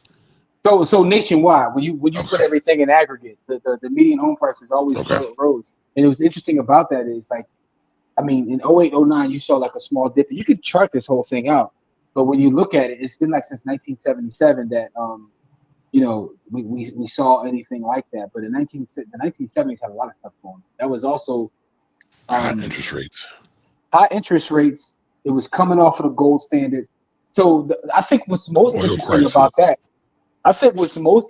Speaker 2: so nationwide, when you put
Speaker 1: Okay.
Speaker 2: everything in aggregate, the median home price is always rose. And it was interesting about that is like, I mean, in 08, 09, you saw like a small dip. You could chart this whole thing out. But when you look at it, it's been like since 1977 that we saw anything like that. But the 1970s had a lot of stuff going on. That was also
Speaker 1: High interest rates.
Speaker 2: High interest rates. It was coming off of the gold standard. So I think what's most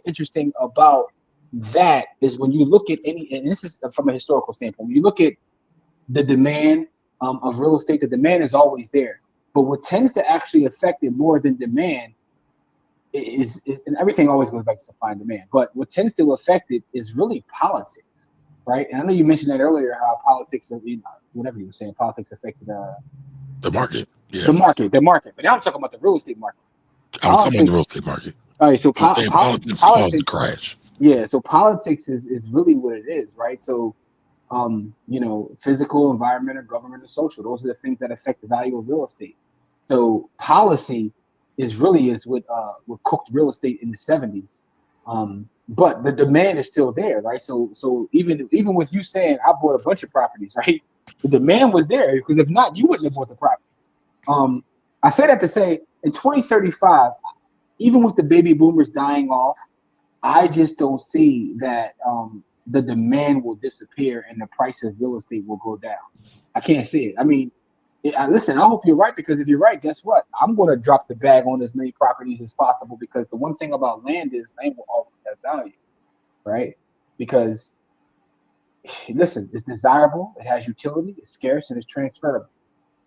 Speaker 2: interesting about that, is when you look at and this is from a historical standpoint, when you look at the demand of real estate, the demand is always there. But what tends to actually affect it more than demand and everything always goes back to supply and demand, but what tends to affect it is really politics, right? And I know you mentioned that earlier, how politics, whatever you were saying, politics affected
Speaker 1: the market. Yeah.
Speaker 2: The market. But now I'm talking about the real estate market.
Speaker 1: I'm talking about the real estate market.
Speaker 2: All right, so
Speaker 1: politics caused the crash.
Speaker 2: Yeah, so politics is really what it is, right? So physical, environmental, government, and social. Those are the things that affect the value of real estate. So policy is what cooked real estate in the 70s. But the demand is still there, right? So even with you saying I bought a bunch of properties, right? The demand was there, because if not, you wouldn't have bought the properties. I say that to say in 2035, even with the baby boomers dying off, I just don't see that the demand will disappear and the price of real estate will go down. I can't see it. I mean, listen, I hope you're right, because if you're right, guess what? I'm going to drop the bag on as many properties as possible, because the one thing about land is land will always have value, right? Because, listen, it's desirable, it has utility, it's scarce, and it's transferable.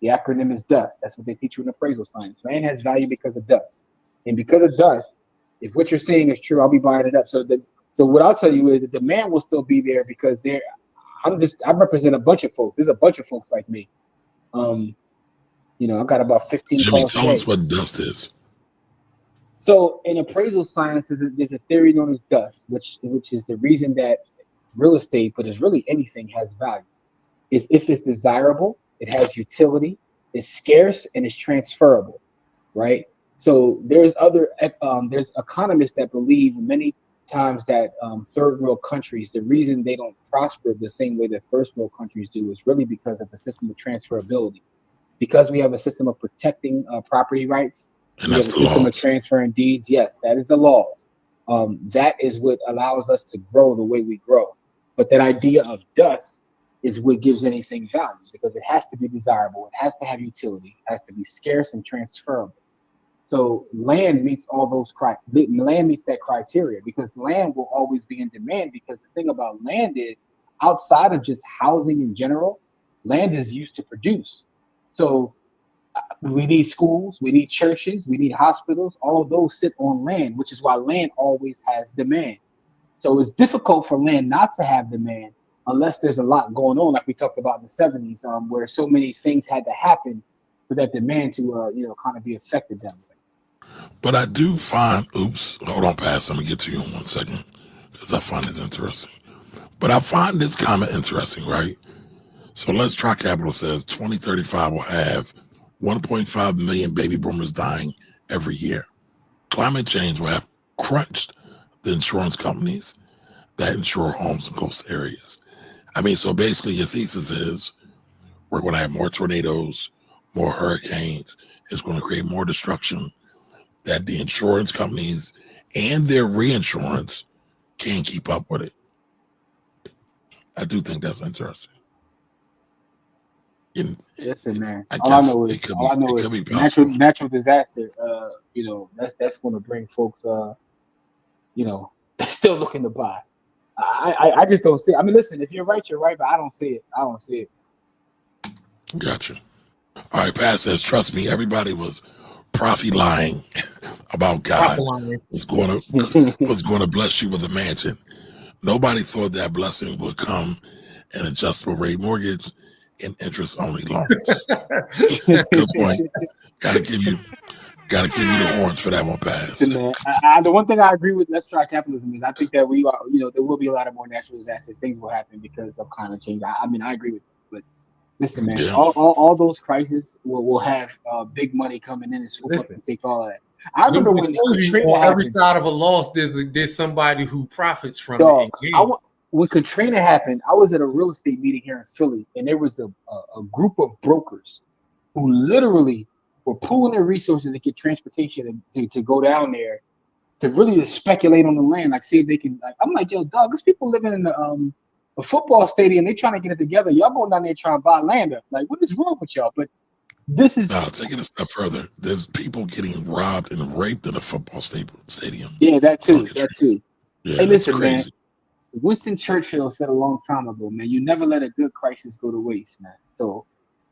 Speaker 2: The acronym is DUST. That's what they teach you in appraisal science. Land has value because of DUST. And because of DUST, if what you're saying is true, I'll be buying it up. So what I'll tell you is the demand will still be there, because I represent a bunch of folks. There's a bunch of folks like me. I've got about 15
Speaker 1: Jimmy,
Speaker 2: calls
Speaker 1: tell
Speaker 2: today.
Speaker 1: us what dust is.
Speaker 2: So in appraisal science, there's a theory known as DUST, which is the reason that real estate, but it's really anything, has value. Is if it's desirable, it has utility, it's scarce, and it's transferable, right? So there's economists that believe many times that third world countries, the reason they don't prosper the same way that first world countries do is really because of the system of transferability. Because we have a system of protecting property rights,
Speaker 1: And
Speaker 2: we have a system of transferring deeds. Yes, that is the laws. That is what allows us to grow the way we grow. But that idea of dust is what gives anything value, because it has to be desirable, it has to have utility, it has to be scarce and transferable. So land meets that criteria, because land will always be in demand. Because the thing about land is, outside of just housing in general, land is used to produce. So we need schools, we need churches, we need hospitals. All of those sit on land, which is why land always has demand. So it's difficult for land not to have demand unless there's a lot going on, like we talked about in the 70s, where so many things had to happen for that demand to kind of be affected that way.
Speaker 1: But I do find, oops, hold on, Pass. Let me get to you in 1 second because I find this interesting. But I find this comment interesting, right? So Let's Try Capital says 2035 will have 1.5 million baby boomers dying every year. Climate change will have crunched the insurance companies that insure homes in coastal areas. I mean, so basically your thesis is we're going to have more tornadoes, more hurricanes. It's going to create more destruction that the insurance companies and their reinsurance can't keep up with it. I do think that's interesting. And
Speaker 2: Listen, man.
Speaker 1: I
Speaker 2: All I
Speaker 1: guess
Speaker 2: know
Speaker 1: it
Speaker 2: is
Speaker 1: could be possible.
Speaker 2: natural disaster. That's going to bring folks. Still looking to buy. I just don't see it. I mean, listen, if you're right, you're right, but I don't see it. I don't see it.
Speaker 1: Gotcha. All right, Pat says, trust me, everybody was prophet lying about God was going to bless you with a mansion. Nobody thought that blessing would come an adjustable rate mortgage and interest only loans. Good point. Gotta give you the horns for that one, Pass.
Speaker 2: Listen, man. The one thing I agree with Let's Try Capitalism is I think that we are, there will be a lot of more natural disasters. Things will happen because of climate change. I mean, I agree with that. But listen, man,
Speaker 1: Yeah.
Speaker 2: all those crises will have big money coming in and swoop up and take all of that. I remember when Katrina
Speaker 3: on every
Speaker 2: happened.
Speaker 3: side of a loss, there's somebody who profits from
Speaker 2: Dog,
Speaker 3: it.
Speaker 2: when Katrina happened, I was at a real estate meeting here in Philly, and there was a group of brokers who literally were pooling their resources to get transportation to go down there to really just speculate on the land, like see if they can. Like, I'm like, yo, dog, there's people living in a football stadium. They trying to get it together. Y'all going down there trying to buy land up. Like, what is wrong with y'all? But this is
Speaker 1: take it a step further. There's people getting robbed and raped in a football stadium.
Speaker 2: Yeah, that too. That too.
Speaker 1: Yeah,
Speaker 2: hey, listen,
Speaker 1: crazy.
Speaker 2: man. Winston Churchill said a long time ago, man, you never let a good crisis go to waste, man. So,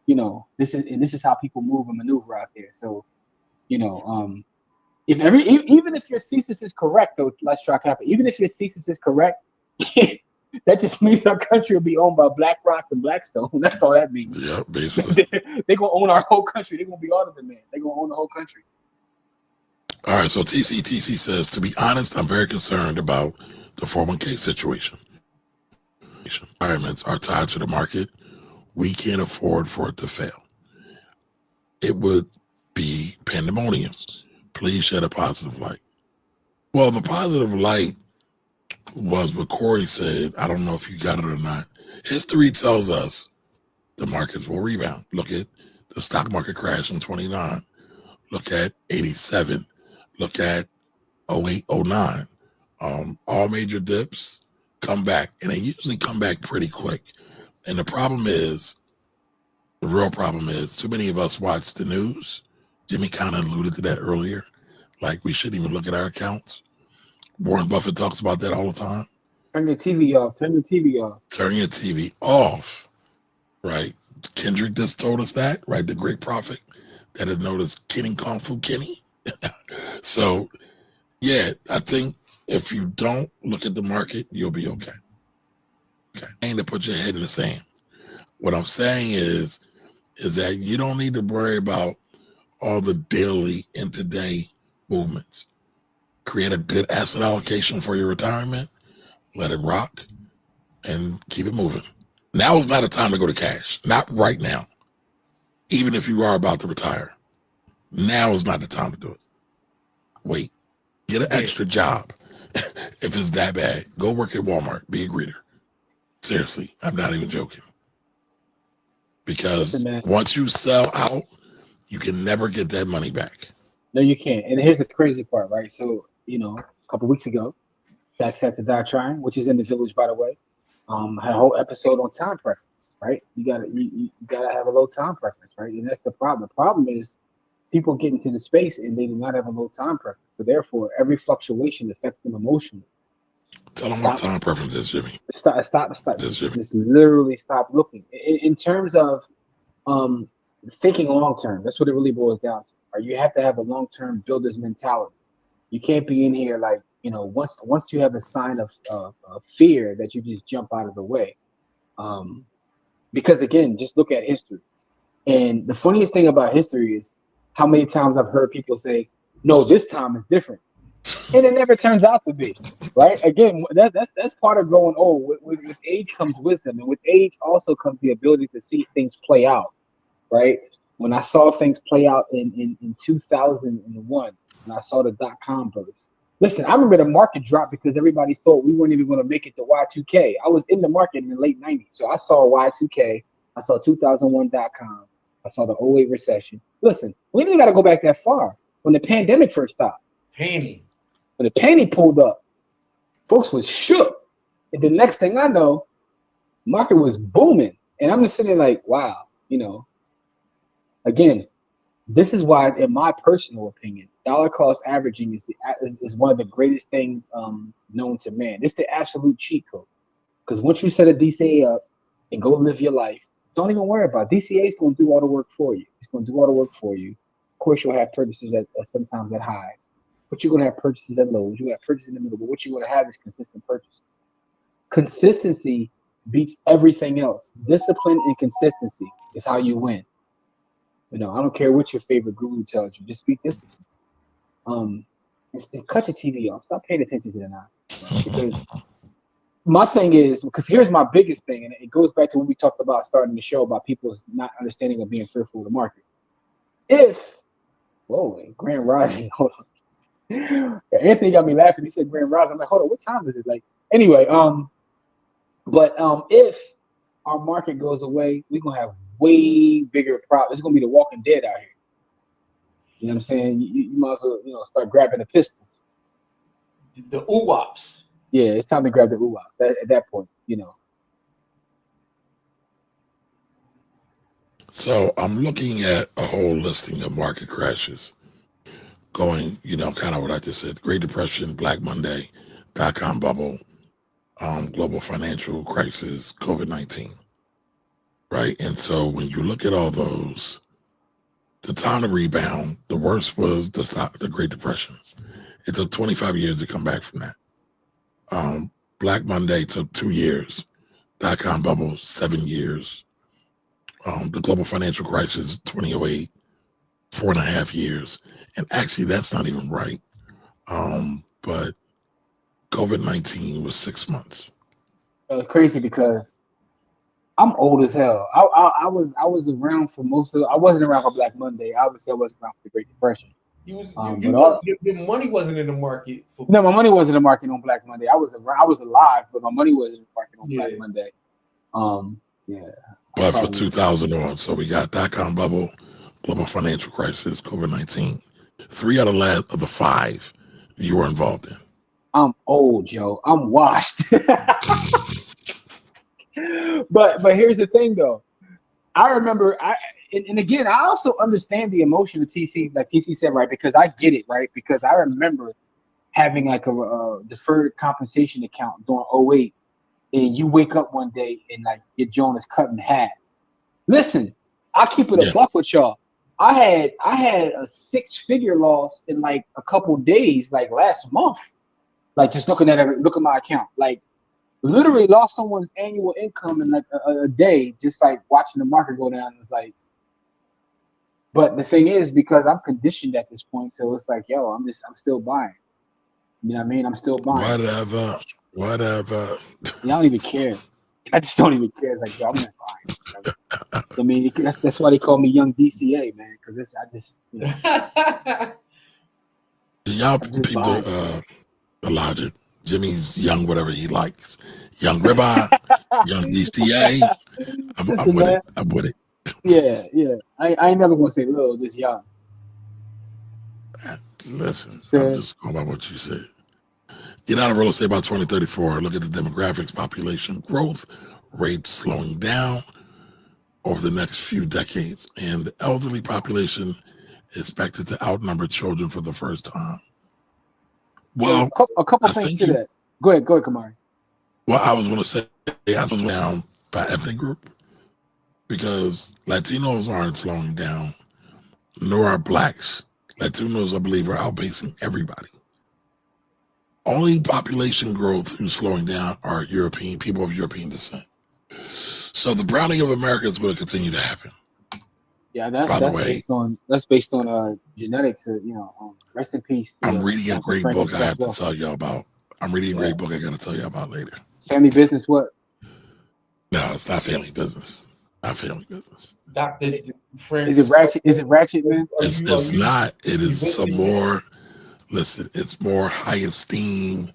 Speaker 2: this is how people move and maneuver out there. So, even if your thesis is correct, though, Let's Try Capital, even if your thesis is correct, that just means our country will be owned by BlackRock and Blackstone. That's all that means.
Speaker 1: Yeah, basically.
Speaker 2: They're going to own our whole country. They're going to be all of them, man. They're going to own the whole country.
Speaker 1: All right, so TCTC says, to be honest, I'm very concerned about the 401k situation. Environments are tied to the market. We can't afford for it to fail. It would be pandemonium. Please shed a positive light. Well, the positive light was what Corey said. I don't know if you got it or not. History tells us the markets will rebound. Look at the stock market crash in 29. Look at 87. Look at 08, 09. All major dips come back, and they usually come back pretty quick. And the real problem is, too many of us watch the news. Jimmy kind of alluded to that earlier. Like, we shouldn't even look at our accounts. Warren Buffett talks about that all the time.
Speaker 2: Turn your TV off. Turn your TV off.
Speaker 1: Turn your TV off, right? Kendrick just told us that, right? The great prophet that has noticed Kenny Kung Fu Kenny. So, yeah, I think if you don't look at the market, you'll be okay. And to put your head in the sand. What I'm saying is that you don't need to worry about all the daily intraday movements. Create a good asset allocation for your retirement. Let it rock and keep it moving. Now is not a time to go to cash. Not right now. Even if you are about to retire. Now is not the time to do it. Wait. Get an extra job. If it's that bad, go work at Walmart. Be a greeter. Seriously, I'm not even joking. Because once you sell out, you can never get that money back.
Speaker 2: No, you can't. And here's the crazy part, right? So, a couple weeks ago, Dax had to die trying, which is in the village, by the way. Had a whole episode on time preference, right? You gotta have a low time preference, right? And that's the problem. The problem is people get into the space and they do not have a low time preference. So therefore, every fluctuation affects them emotionally.
Speaker 1: Tell them what time preference is, Jimmy.
Speaker 2: Stop. Just literally stop looking. In terms of thinking long term, that's what it really boils down to. Right? You have to have a long term builder's mentality. You can't be in here like, once you have a sign of fear that you just jump out of the way. Because again, just look at history. And the funniest thing about history is how many times I've heard people say, No, this time it's different, and it never turns out to be. Right? Again, that's part of growing old. With age comes wisdom, and with age also comes the ability to see things play out. Right? When I saw things play out in 2001, when I saw the .com burst. Listen, I remember the market dropped because everybody thought we weren't even going to make it to Y2K. I was in the market in the late 90s. So I saw Y2K. I saw 2001.com. I saw the '08 recession. Listen, we didn't got to go back that far. When the pandemic first stopped,
Speaker 3: Panty.
Speaker 2: when the panty pulled up, folks was shook. And the next thing I know, market was booming. And I'm just sitting there like, wow, again, this is why, in my personal opinion, dollar cost averaging is one of the greatest things known to man. It's the absolute cheat code. Because once you set a DCA up and go live your life, don't even worry about it. DCA is going to do all the work for you. It's going to do all the work for you. Of course, you'll have purchases at sometimes at highs, but you're going to have purchases at lows. You have purchases in the middle, but what you're going to have is consistent purchases. Consistency beats everything else. Discipline and consistency is how you win. I don't care what your favorite guru tells you. Just be disciplined. And cut your TV off. Stop paying attention to the nonsense. Because my thing is, because here's my biggest thing, and it goes back to what we talked about starting the show about people's not understanding of being fearful of the market. Grand Rising. Hold on. Anthony got me laughing. He said Grand Rising. I'm like, hold on, what time is it? Anyway, if our market goes away, we're gonna have way bigger problems. It's gonna be the Walking Dead out here. You know what I'm saying? You might as well, start grabbing the pistols.
Speaker 3: The ooh-wops.
Speaker 2: Yeah, it's time to grab the ooh-wops at that point,
Speaker 1: So I'm looking at a whole listing of market crashes going, kind of what I just said: Great Depression, Black Monday, .com bubble, global financial crisis, COVID-19. Right. And so when you look at all those, the time to rebound, the worst was the Great Depression. It took 25 years to come back from that. Black Monday took 2 years. .com bubble, 7 years. The global financial crisis, 2008, 4.5 years. And actually, that's not even right. But COVID-19 was 6 months.
Speaker 2: Crazy because I'm old as hell. I was around for most of. I wasn't around for Black Monday. Obviously, I wasn't around for the Great Depression.
Speaker 3: Your money wasn't in the market.
Speaker 2: No, my money wasn't in the market on Black Monday. I was alive, but my money wasn't in the market on Black Monday. Yeah.
Speaker 1: But for 2001, so we got .com bubble, global financial crisis, COVID-19. 3 out of the 5 you were involved in.
Speaker 2: I'm old, Joe. I'm washed. But here's the thing, though. I remember, and again, I also understand the emotion of TC, like TC said, right? Because I get it, right? Because I remember having like a deferred compensation account during '08, and you wake up one day and like your joint is cut in half. Listen, I keep it a buck with y'all. I had a 6-figure loss in like a couple days, like last month. Like just look at my account, like. Literally lost someone's annual income in like a day, just like watching the market go down. It's like, but the thing is, because I'm conditioned at this point, so it's like, yo, I'm still buying. You know what I mean? I'm still buying.
Speaker 1: Whatever.
Speaker 2: Yeah, I don't even care. I just don't even care. It's like, yo, I'm just buying. I mean, that's why they call me Young DCA, man, because
Speaker 1: Y'all people, Elijah. Jimmy's young, whatever he likes. Young ribeye, young DCA. I'm with it.
Speaker 2: Yeah. I ain't never gonna say little, just young.
Speaker 1: Listen, I'm just going by what you said. Get out of real estate by 2034. Look at the demographics, population growth, rates slowing down over the next few decades, and the elderly population is expected to outnumber children for the first time. Well,
Speaker 2: a couple things to that. Go ahead, Camari.
Speaker 1: Well, I was going to say I was down by ethnic group because Latinos aren't slowing down, nor are blacks. Latinos, I believe, are outpacing everybody. Only population growth who's slowing down are European people of European descent. So the browning of America is going to continue to happen.
Speaker 2: Yeah,
Speaker 1: By the way,
Speaker 2: that's based on genetics. Rest in peace
Speaker 1: I'm
Speaker 2: to
Speaker 1: reading a great
Speaker 2: Francis
Speaker 1: book I
Speaker 2: Scott
Speaker 1: have to
Speaker 2: Key.
Speaker 1: tell you about. I'm reading a
Speaker 2: Yeah,
Speaker 1: great book I got to tell you about later.
Speaker 2: family business. What?
Speaker 1: No, it's not family business. Not family business.
Speaker 3: Doctor
Speaker 2: Is it
Speaker 3: Francis.
Speaker 2: ratchet? Is it ratchet, man?
Speaker 1: It's not. It is some
Speaker 3: venting that?
Speaker 1: more. Listen, it's more high esteem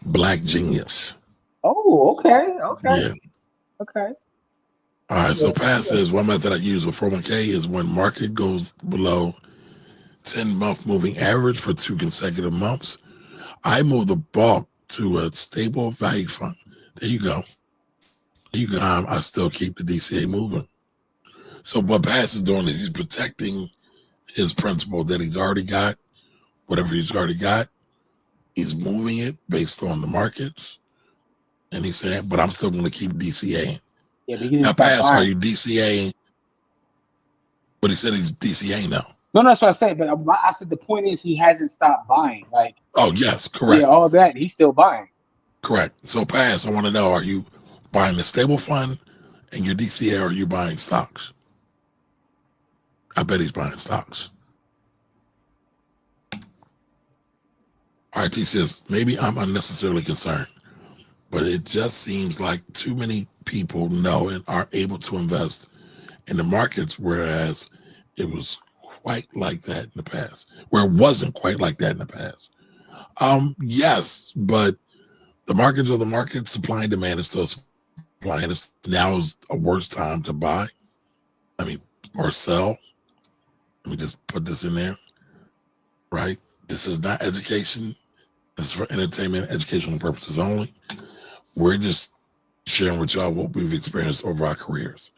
Speaker 1: black genius.
Speaker 2: Oh, okay,
Speaker 1: Yeah.
Speaker 2: okay.
Speaker 1: All right. So Pat says one method I use with 401k is when market goes below 10-month moving average for 2 consecutive months, I move the bulk to a stable value fund. There you go. I still keep the DCA moving. So what Bass is doing is he's protecting his principal that he's already got. Whatever he's already got, he's moving it based on the markets. And he's saying, but I'm still going to keep DCAing.
Speaker 2: Yeah, but he didn't
Speaker 1: Now,
Speaker 2: stop
Speaker 1: Bass, are
Speaker 2: buying.
Speaker 1: you DCAing? But he said he's DCAing now.
Speaker 2: No, that's what I said. But I said the point is he hasn't stopped buying. Like,
Speaker 1: Oh, yes, correct.
Speaker 2: yeah, all that he's still buying.
Speaker 1: Correct. So, Pass, I want to know, are you buying the stable fund and your DCA, or are you buying stocks? I bet he's buying stocks. All right, T says, maybe I'm unnecessarily concerned, but it just seems like too many people know and are able to invest in the markets, whereas it was quite like that in the past, where it wasn't quite like that in the past. Yes, but the markets are the market. Supply and demand is still supply, and now is a worse time to buy. I mean, or sell. Let me just put this in there, right? This is not education. This is for entertainment, educational purposes only. We're just sharing with y'all what we've experienced over our careers.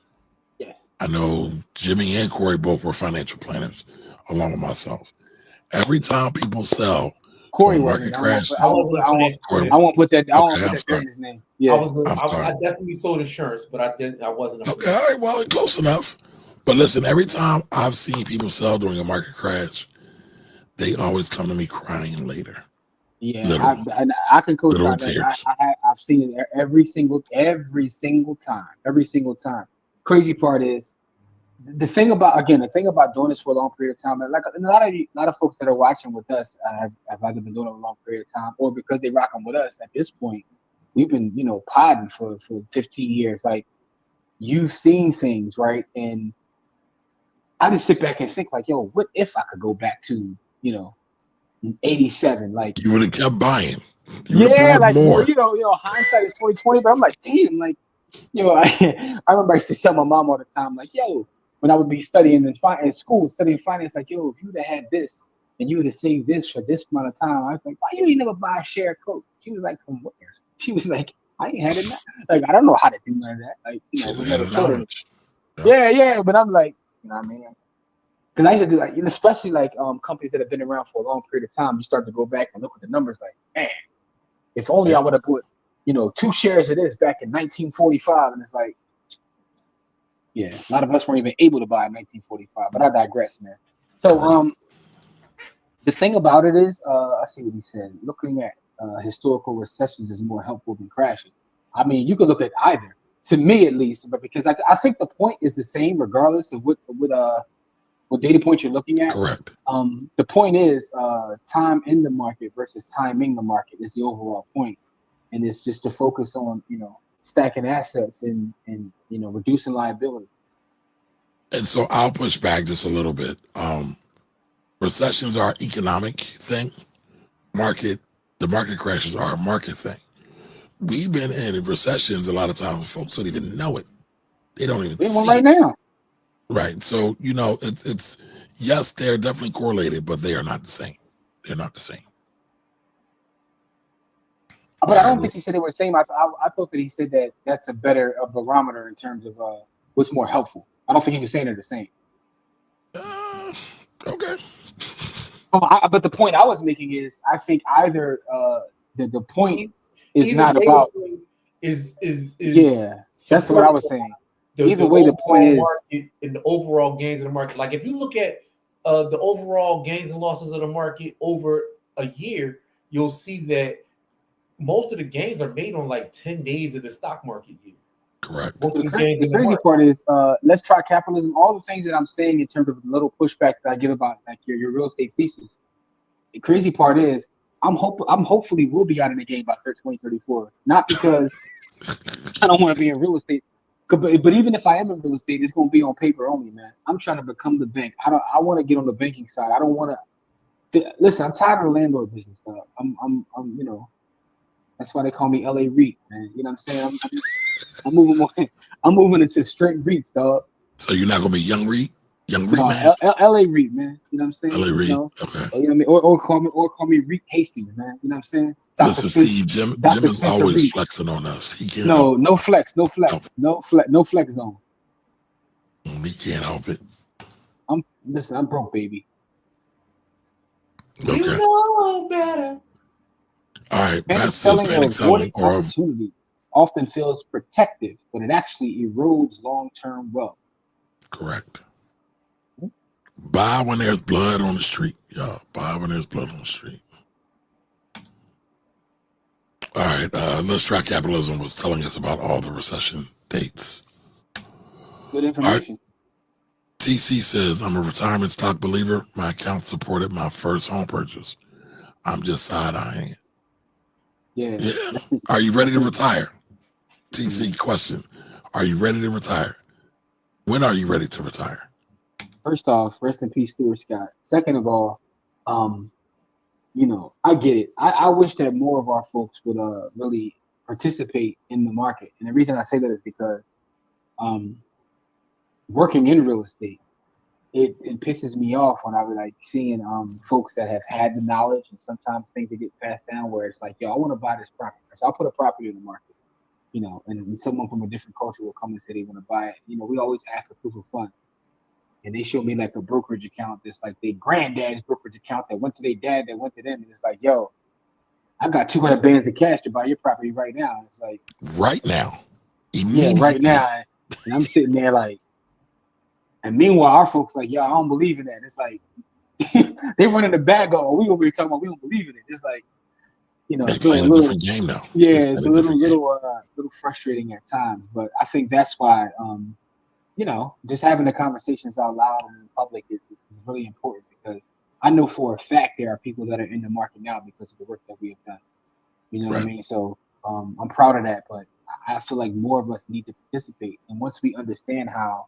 Speaker 2: Yes.
Speaker 1: I know Jimmy and Corey both were financial planners, along with myself. Every time people sell,
Speaker 2: Corey
Speaker 1: when
Speaker 2: wasn't.
Speaker 1: market crashes,
Speaker 3: I wasn't a financial
Speaker 1: Corey,
Speaker 2: I won't put that. I won't
Speaker 1: okay,
Speaker 2: put
Speaker 1: I'm
Speaker 2: that dirt
Speaker 1: sorry.
Speaker 2: in his name. Yeah.
Speaker 1: I'm
Speaker 3: I
Speaker 1: sorry.
Speaker 3: definitely sold insurance, but I wasn't.
Speaker 1: Okay, all right, well, close enough. But listen, every time I've seen people sell during a market crash, they always come to me crying later.
Speaker 2: Yeah,
Speaker 1: Literally.
Speaker 2: I can
Speaker 1: Literal
Speaker 2: co-sign that.
Speaker 1: tears.
Speaker 2: I've seen it every single time. Every single time. Crazy part is the thing about doing this for a long period of time. Like a lot of folks that are watching with us have either been doing it a long period of time, or because they rocking with us at this point, we've been podding for 15 years. Like, you've seen things, right? And I just sit back and think like, yo, what if I could go back to 87? Like,
Speaker 1: You would have kept buying. You would have
Speaker 2: yeah,
Speaker 1: bought
Speaker 2: like,
Speaker 1: more.
Speaker 2: hindsight is 2020. But I'm like, damn, like, I remember I used to tell my mom all the time, like, yo, when I would be studying in school, studying finance, like, yo, if you'd have had this and you would have saved this for this amount of time, I was like, why you ain't never buy a share of Coke? She was like, from where? She was like, I ain't had it. Like, I don't know how to do none of that. Like,
Speaker 1: Should
Speaker 2: we
Speaker 1: have had
Speaker 2: never
Speaker 1: a
Speaker 2: taught her.
Speaker 1: knowledge.
Speaker 2: Yeah, but I'm like, what I mean? Because I used to do like, especially like companies that have been around for a long period of time, you start to go back and look at the numbers like, man, if only I would have put, 2 shares of this back in 1945. And it's like, yeah, a lot of us weren't even able to buy in 1945, but I digress, man. So the thing about it is, I see what he said. Looking at historical recessions is more helpful than crashes. I mean, you could look at either, to me at least, but because I think the point is the same regardless of what data point you're looking at.
Speaker 1: Correct.
Speaker 2: The point is time in the market versus timing the market is the overall point, and it's just to focus on stacking assets and reducing liabilities.
Speaker 1: And so I'll push back just a little bit. Recessions are an economic thing. The market crashes are a market thing. We've been in recessions a lot of times. Folks don't even know it. They don't even
Speaker 2: We have one
Speaker 1: see
Speaker 2: right
Speaker 1: it.
Speaker 2: now.
Speaker 1: Right. So, it's yes, they're definitely correlated, but they are not the same. They're not the same.
Speaker 2: But I don't think he said they were the same. I thought that he said that that's a better barometer in terms of what's more helpful. I don't think he was saying they're the same.
Speaker 1: Okay.
Speaker 2: But the point I was making is, I think either the point is
Speaker 3: Either
Speaker 2: not
Speaker 3: way,
Speaker 2: about.
Speaker 3: Is
Speaker 2: Yeah, that's what I was saying. Either way, the point is
Speaker 3: market and the overall gains of the market. Like, if you look at the overall gains and losses of the market over a year, you'll see that most of the gains are made on like 10 days of the stock market year.
Speaker 1: Correct.
Speaker 2: The crazy part is, let's try capitalism. All the things that I'm saying in terms of the little pushback that I give about like your real estate thesis. The crazy part is, I'm hopefully will be out in the game by 2034. Not because I don't want to be in real estate, but even if I am in real estate, it's going to be on paper only, man. I'm trying to become the bank. I want to get on the banking side. I don't want to listen. I'm tired of the landlord business stuff. I'm you know, that's why they call me LA REIT, man. You know what I'm saying? I'm moving more. I'm moving into straight REITs, dog.
Speaker 1: So you're not gonna be young REIT
Speaker 2: No,
Speaker 1: man.
Speaker 2: LA REIT, man. You know what I'm saying?
Speaker 1: LA REIT.
Speaker 2: You know,
Speaker 1: Okay.
Speaker 2: you know what I mean? Or call me REIT Hastings, man. You know what I'm saying?
Speaker 1: Listen, Steve, Jim is
Speaker 2: Spencer
Speaker 1: always
Speaker 2: REIT.
Speaker 1: flexing on us. He can't.
Speaker 2: No flex zone.
Speaker 1: He can't help it.
Speaker 2: I'm broke, baby.
Speaker 1: Okay.
Speaker 3: You know better.
Speaker 1: All right.
Speaker 2: Panic
Speaker 1: Pat says
Speaker 2: selling
Speaker 1: selling or
Speaker 2: opportunity often feels protective, but it actually erodes long-term wealth.
Speaker 1: correct. Buy when there's blood on the street, y'all. Buy when there's blood on the street. All right. Let's Try Capitalism was telling us about all the recession dates.
Speaker 2: Good information.
Speaker 1: TC says, I'm a retirement stock believer. My account supported my first home purchase. I'm just side-eyeing it.
Speaker 2: Yeah.
Speaker 1: Are you ready to retire? TC question. Are you ready to retire? When are you ready to retire?
Speaker 2: First off, rest in peace, Stuart Scott. Second of all, you know, I get it. I wish that more of our folks would really participate in the market. And the reason I say that is because working in real estate, it pisses me off when I be like seeing folks that have had the knowledge and sometimes things that get passed down where it's like, yo, I want to buy this property. So I'll put a property in the market, you know, and someone from a different culture will come and say they want to buy it. You know, we always ask for proof of funds. And they show me like a brokerage account that's like their granddad's brokerage account that went to their dad, that went to them. And it's like, yo, I got 200 bands of cash to buy your property right now. And it's like,
Speaker 1: right now.
Speaker 2: Yeah, right now. And I'm sitting there like, and meanwhile, our folks like, yo, I don't believe in that. It's like, they run in the bag. Oh, we over here talking about we don't believe in it. It's like, you know,
Speaker 1: They
Speaker 2: it's
Speaker 1: playing a different game now.
Speaker 2: Yeah, it's a little frustrating at times. But I think that's why, you know, just having the conversations out loud and in public is really important because I know for a fact there are people that are in the market now because of the work that we have done. You know what I mean? So I'm proud of that, but I feel like more of us need to participate. And once we understand how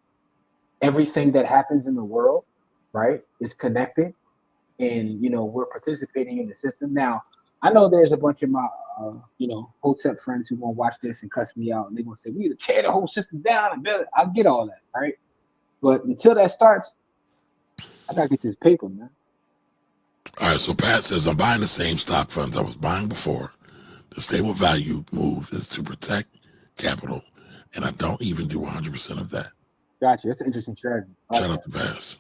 Speaker 2: everything that happens in the world, right, is connected, and you know we're participating in the system. Now, I know there's a bunch of my, you know, Hotep friends who gonna watch this and cuss me out, and they're gonna say we need to tear the whole system down and build it. I get all that, right? But until that starts, I gotta get this paper, man.
Speaker 1: All right, so Pat says, I'm buying the same stock funds I was buying before. The stable value move is to protect capital, and I don't even do 100% of that.
Speaker 2: Gotcha. That's an interesting strategy.
Speaker 1: Shout out to Bass.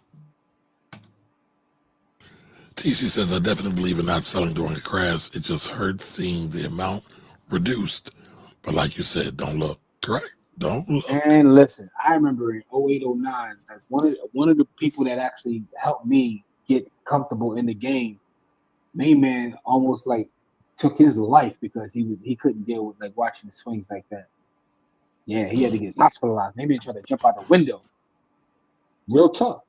Speaker 1: TC says, I definitely believe in not selling during a crash. It just hurts seeing the amount reduced. But like you said, don't look. Correct. Don't look.
Speaker 2: And listen, I remember in 08, 09, like one of the people that actually helped me get comfortable in the game, main man almost like took his life because he couldn't deal with like watching the swings like that. Yeah, he had to get hospitalized. Maybe he tried to jump out the window. Real tough.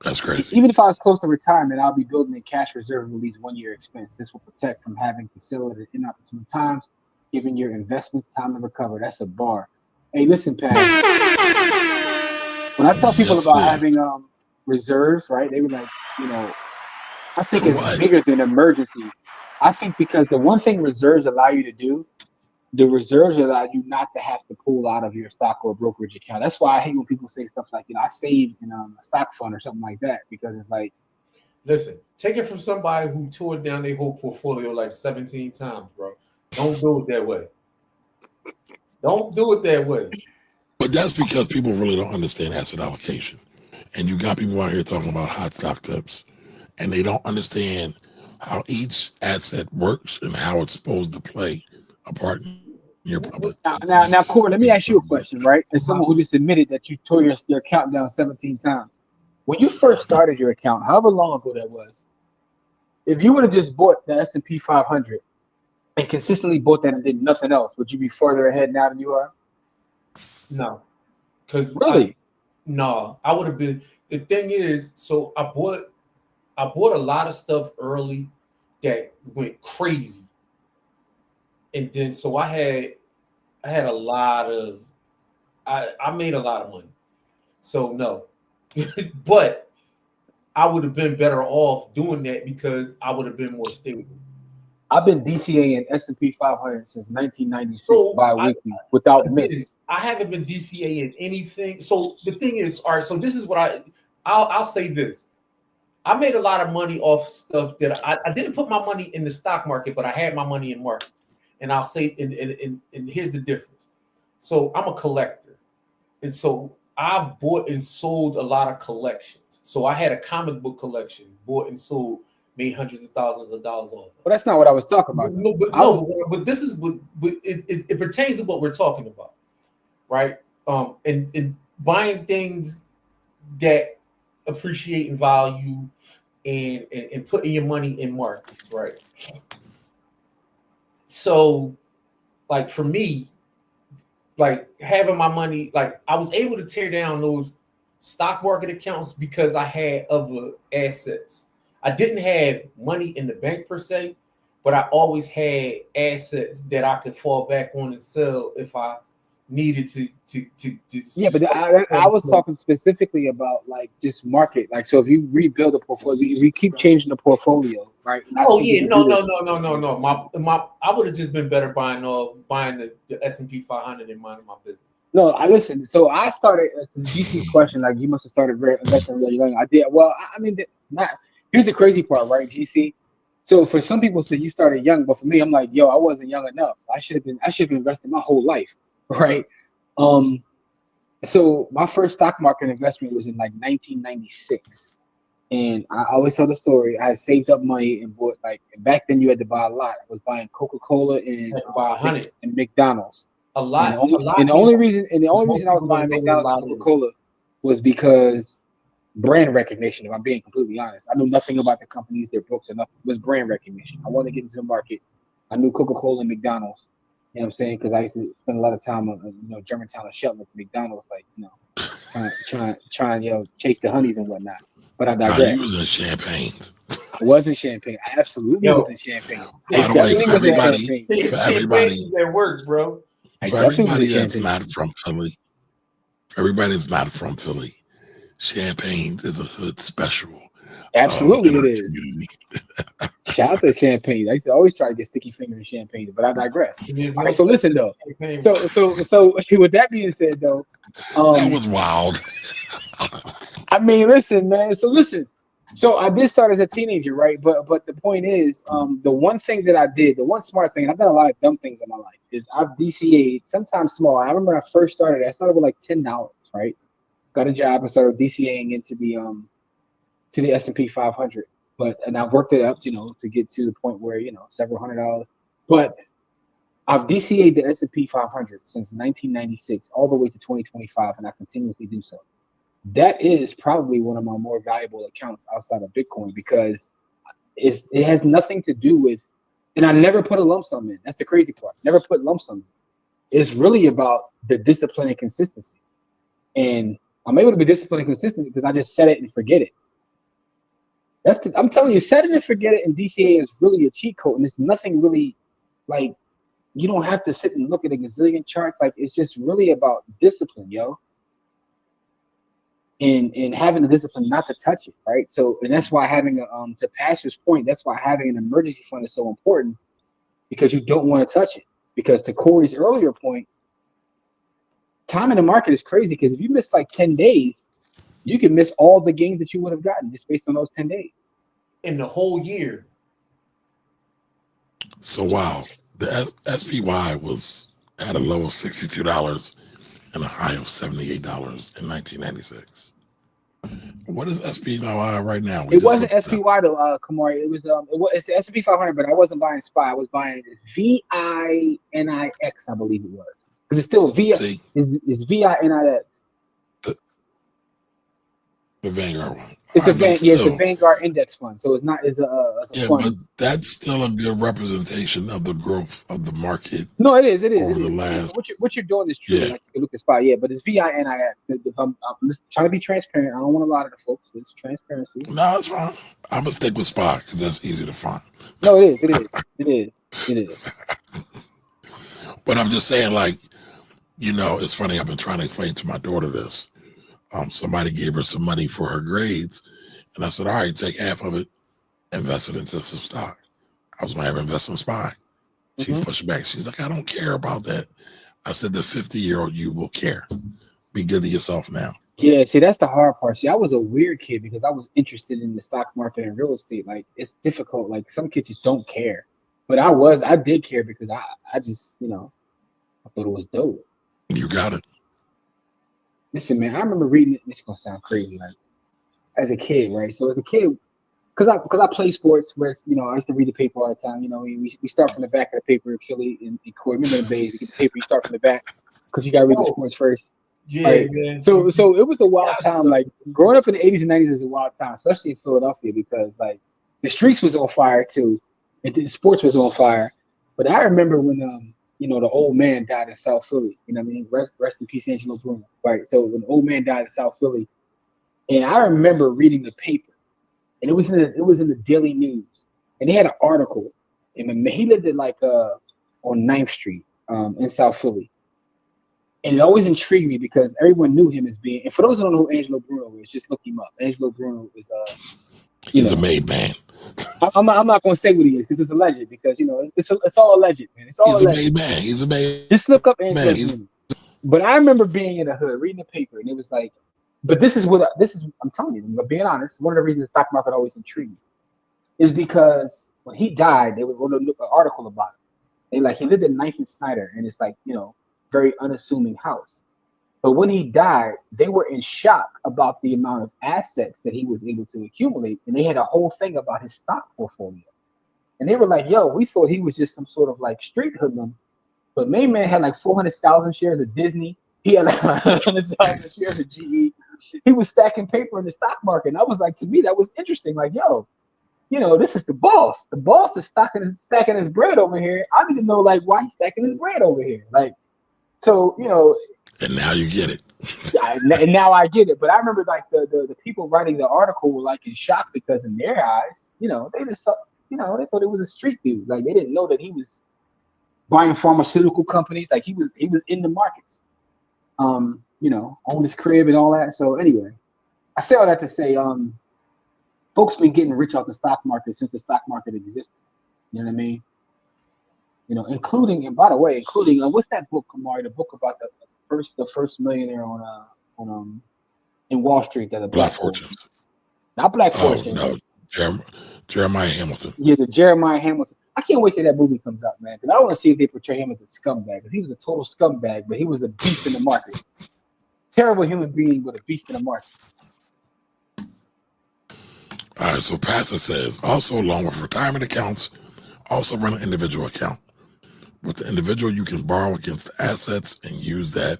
Speaker 1: That's crazy.
Speaker 2: Even if I was close to retirement, I'll be building a cash reserve of at least 1 year expense. This will protect from having to sell it at inopportune times, giving your investments time to recover. That's a bar. Hey, listen, Pat. When I tell people about having reserves, right? They were like, you know, I think it's bigger than emergencies. I think because the one thing reserves allow you to do, the reserves allow you not to have to pull out of your stock or brokerage account. That's why I hate when people say stuff like, you know, I saved in a stock fund or something like that, because it's like,
Speaker 3: listen, take it from somebody who tore down their whole portfolio like 17 times, bro. Don't do it that way. Don't do it that way.
Speaker 1: But that's because people really don't understand asset allocation. And you got people out here talking about hot stock tips, and they don't understand how each asset works and how it's supposed to play a part in your public.
Speaker 2: Now, Corey, let me ask you a question, right? As someone who just admitted that you tore your account down 17 times. When you first started your account, however long ago that was, if you would have just bought the S&P 500 and consistently bought that and did nothing else, would you be further ahead now than you are?
Speaker 3: No, because
Speaker 2: Really?
Speaker 3: I would have been. The thing is, so I bought a lot of stuff early that went crazy, and then so I had a lot of I made a lot of money. So no, but I would have been better off doing that because I would have been more stable.
Speaker 2: I've been DCAing S&P 500 since 1996
Speaker 3: So
Speaker 2: bi-weekly without miss.
Speaker 3: I haven't been DCA in anything. So the thing is, all right. So this is what I'll say this. I made a lot of money off stuff that I didn't put my money in the stock market, but I had my money in markets. And I'll say, and here's the difference. So I'm a collector, and so I've bought and sold a lot of collections. So I had a comic book collection, bought and sold, made hundreds of thousands of dollars off.
Speaker 2: But that's not what I was talking about.
Speaker 3: But this is but it pertains to what we're talking about, right? And buying things that appreciate in value and putting your money in markets, right? So, like for me, like having my money, like I was able to tear down those stock market accounts because I had other assets. I didn't have money in the bank per se, but I always had assets that I could fall back on and sell if I needed to.
Speaker 2: Yeah, but I was talking specifically about like just market. Like, so if you rebuild a portfolio, we keep changing the portfolio, right?
Speaker 3: Oh yeah, no. I would have just been better buying the S&P 500 and minding my business.
Speaker 2: No, I listen. So I started. To GC's question, like you must have started investing really young. I did. Well, I mean, not. Here's the crazy part, right, GC? So for some people, say you started young, but for me, I'm like, yo, I wasn't young enough. I should have been investing my whole life, right? So my first stock market investment was in like 1996, and I always tell the story. I had saved up money and bought and back then you had to buy a lot. I was buying Coca-Cola and McDonald's.
Speaker 3: A lot.
Speaker 2: And the only reason I was buying McDonald's and Coca-Cola was because brand recognition. If I'm being completely honest, I knew nothing about the companies, their books, or nothing. It was brand recognition. I wanted to get into the market. I knew Coca-Cola and McDonald's. You know what I'm saying? Because I used to spend a lot of time on Germantown and Shelton with McDonald's, trying chase the honeys and whatnot. But I digress.
Speaker 1: You was in Champagne.
Speaker 2: I was in Champagne. I absolutely was in Champagne.
Speaker 1: By the way, for everybody
Speaker 3: that works, bro.
Speaker 1: For everybody that's not from Philly, Champagne is a hood special.
Speaker 2: Absolutely, it is. Shout out to Champagne. I used to always try to get sticky finger in Champagne, but I digress. All right, so listen though. So with that being said though,
Speaker 1: that was wild.
Speaker 2: I mean, listen, man. So I did start as a teenager, right? But the point is, the one thing that I did, the one smart thing, and I've done a lot of dumb things in my life, is I've DCA'd, sometimes small. I remember when I first started, I started with like $10, right? Got a job and started DCAing into the S&P 500. And I've worked it up, to get to the point where, several $100. But I've DCA'd the S&P 500 since 1996 all the way to 2025, and I continuously do so. That is probably one of my more valuable accounts outside of Bitcoin because it has nothing to do with, and I never put a lump sum in. That's the crazy part. Never put lump sums in. It's really about the discipline and consistency. And I'm able to be disciplined and consistent because I just set it and forget it. I'm telling you, set it and forget it in DCA is really a cheat code, and it's nothing really like you don't have to sit and look at a gazillion charts. Like it's just really about discipline, yo. And having the discipline not to touch it, right? So, and that's why having to Pastor's point, that's why having an emergency fund is so important because you don't want to touch it. Because to Corey's earlier point, time in the market is crazy because if you miss like 10 days, you can miss all the gains that you would have gotten just based on those 10 days.
Speaker 3: In the whole year.
Speaker 1: So, wow. The SPY was at a low of $62 and a high of $78 in 1996. What is SPY right now?
Speaker 2: It wasn't SPY though, Camari. It's the S&P 500, but I wasn't buying SPY. I was buying VINIX, I believe it was, because it's still VINIX.
Speaker 1: The Vanguard one.
Speaker 2: It's
Speaker 1: All
Speaker 2: a
Speaker 1: right, but
Speaker 2: it's a
Speaker 1: still,
Speaker 2: Vanguard index fund, so it's not it's a
Speaker 1: yeah, but
Speaker 2: fund.
Speaker 1: that's still a good representation of the growth of the market
Speaker 2: No, it is, it is,
Speaker 1: over
Speaker 2: it
Speaker 1: the
Speaker 2: is. It is. So
Speaker 1: last.
Speaker 2: what you're doing is true.
Speaker 1: Yeah,
Speaker 2: Like you can look at SPY, yeah, but it's VINIX. If I'm just trying to be transparent. I don't want a lot of the folks. It's transparency.
Speaker 1: no, that's fine. I'm gonna stick with SPY because that's easy to find.
Speaker 2: No, it is, it is, it is, it is.
Speaker 1: But I'm just saying, like, it's funny. I've been trying to explain to my daughter this. Somebody gave her some money for her grades, and I said, "All right, take half of it, invest it into some stock." I was going to have her invest in SPY. She's
Speaker 2: Mhm.
Speaker 1: pushing back. She's like, "I don't care about that." I said, "The 50-year-old you will care. Be good to yourself now."
Speaker 2: Yeah, see, that's the hard part. See, I was a weird kid because I was interested in the stock market and real estate. Like, it's difficult. Like, some kids just don't care, but I did care because I just, I thought it was dope.
Speaker 1: You got it.
Speaker 2: Listen, man, I remember reading it. It's gonna sound crazy, like as a kid, right? So as a kid, because I play sports, where I used to read the paper all the time. We start from the back of the paper in Philly and Court. Remember the days? You get the paper, you start from the back because you got to read the sports first.
Speaker 3: Yeah,
Speaker 2: Right.
Speaker 3: man.
Speaker 2: So it was a wild time. Like growing up in the 80s and 90s is a wild time, especially in Philadelphia, because like the streets was on fire too, and the sports was on fire. But I remember when the old man died in South Philly. You know what I mean? Rest in peace, Angelo Bruno. Right. So when the old man died in South Philly, and I remember reading the paper, and it was in the Daily News, and they had an article, and he lived at like on 9th Street in South Philly. And it always intrigued me because everyone knew him as being. And for those who don't know who Angelo Bruno is, just look him up. Angelo Bruno is
Speaker 1: He's a made man.
Speaker 2: I'm not going to say what he is because it's alleged. Because it's all alleged, man. It's all
Speaker 1: He's
Speaker 2: alleged.
Speaker 1: a made man. He's a made
Speaker 2: Just look up Angelo
Speaker 1: man.
Speaker 2: Bruno. But I remember being in the hood reading the paper, and it was like, but this is I'm telling you. But being honest, one of the reasons the stock market always intrigued me is because when he died, they wrote an article about it. He lived at 9th and Snyder, and it's like very unassuming house. But when he died, they were in shock about the amount of assets that he was able to accumulate. And they had a whole thing about his stock portfolio. And they were like, yo, we thought he was just some sort of like street hoodlum. But main man had like 400,000 shares of Disney. He had like 100,000 shares of GE. He was stacking paper in the stock market. And I was like, to me, that was interesting. Like, yo, this is the boss. The boss is stacking his bread over here. I need to know like why he's stacking his bread over here. Like, so,
Speaker 1: And now you get it.
Speaker 2: and now I get it. But I remember like the people writing the article were like in shock because in their eyes, they just they thought it was a street dude. Like they didn't know that he was buying pharmaceutical companies. Like he was in the markets. Owned his crib and all that. So anyway, I say all that to say, folks been getting rich off the stock market since the stock market existed. You know what I mean? Including what's that book, Camari? The book about the first millionaire on in Wall Street that a
Speaker 1: Black Fortunes.
Speaker 2: Not Black
Speaker 1: Oh
Speaker 2: Fortune.
Speaker 1: no, Jeremiah Hamilton.
Speaker 2: Yeah, the Jeremiah Hamilton. I can't wait till that movie comes out, man. Because I want to see if they portray him as a scumbag. Because he was a total scumbag, but he was a beast in the market. Terrible human being, but a beast in the market.
Speaker 1: All right, so Pastor says, also along with retirement accounts, also run an individual account. With the individual, you can borrow against the assets and use that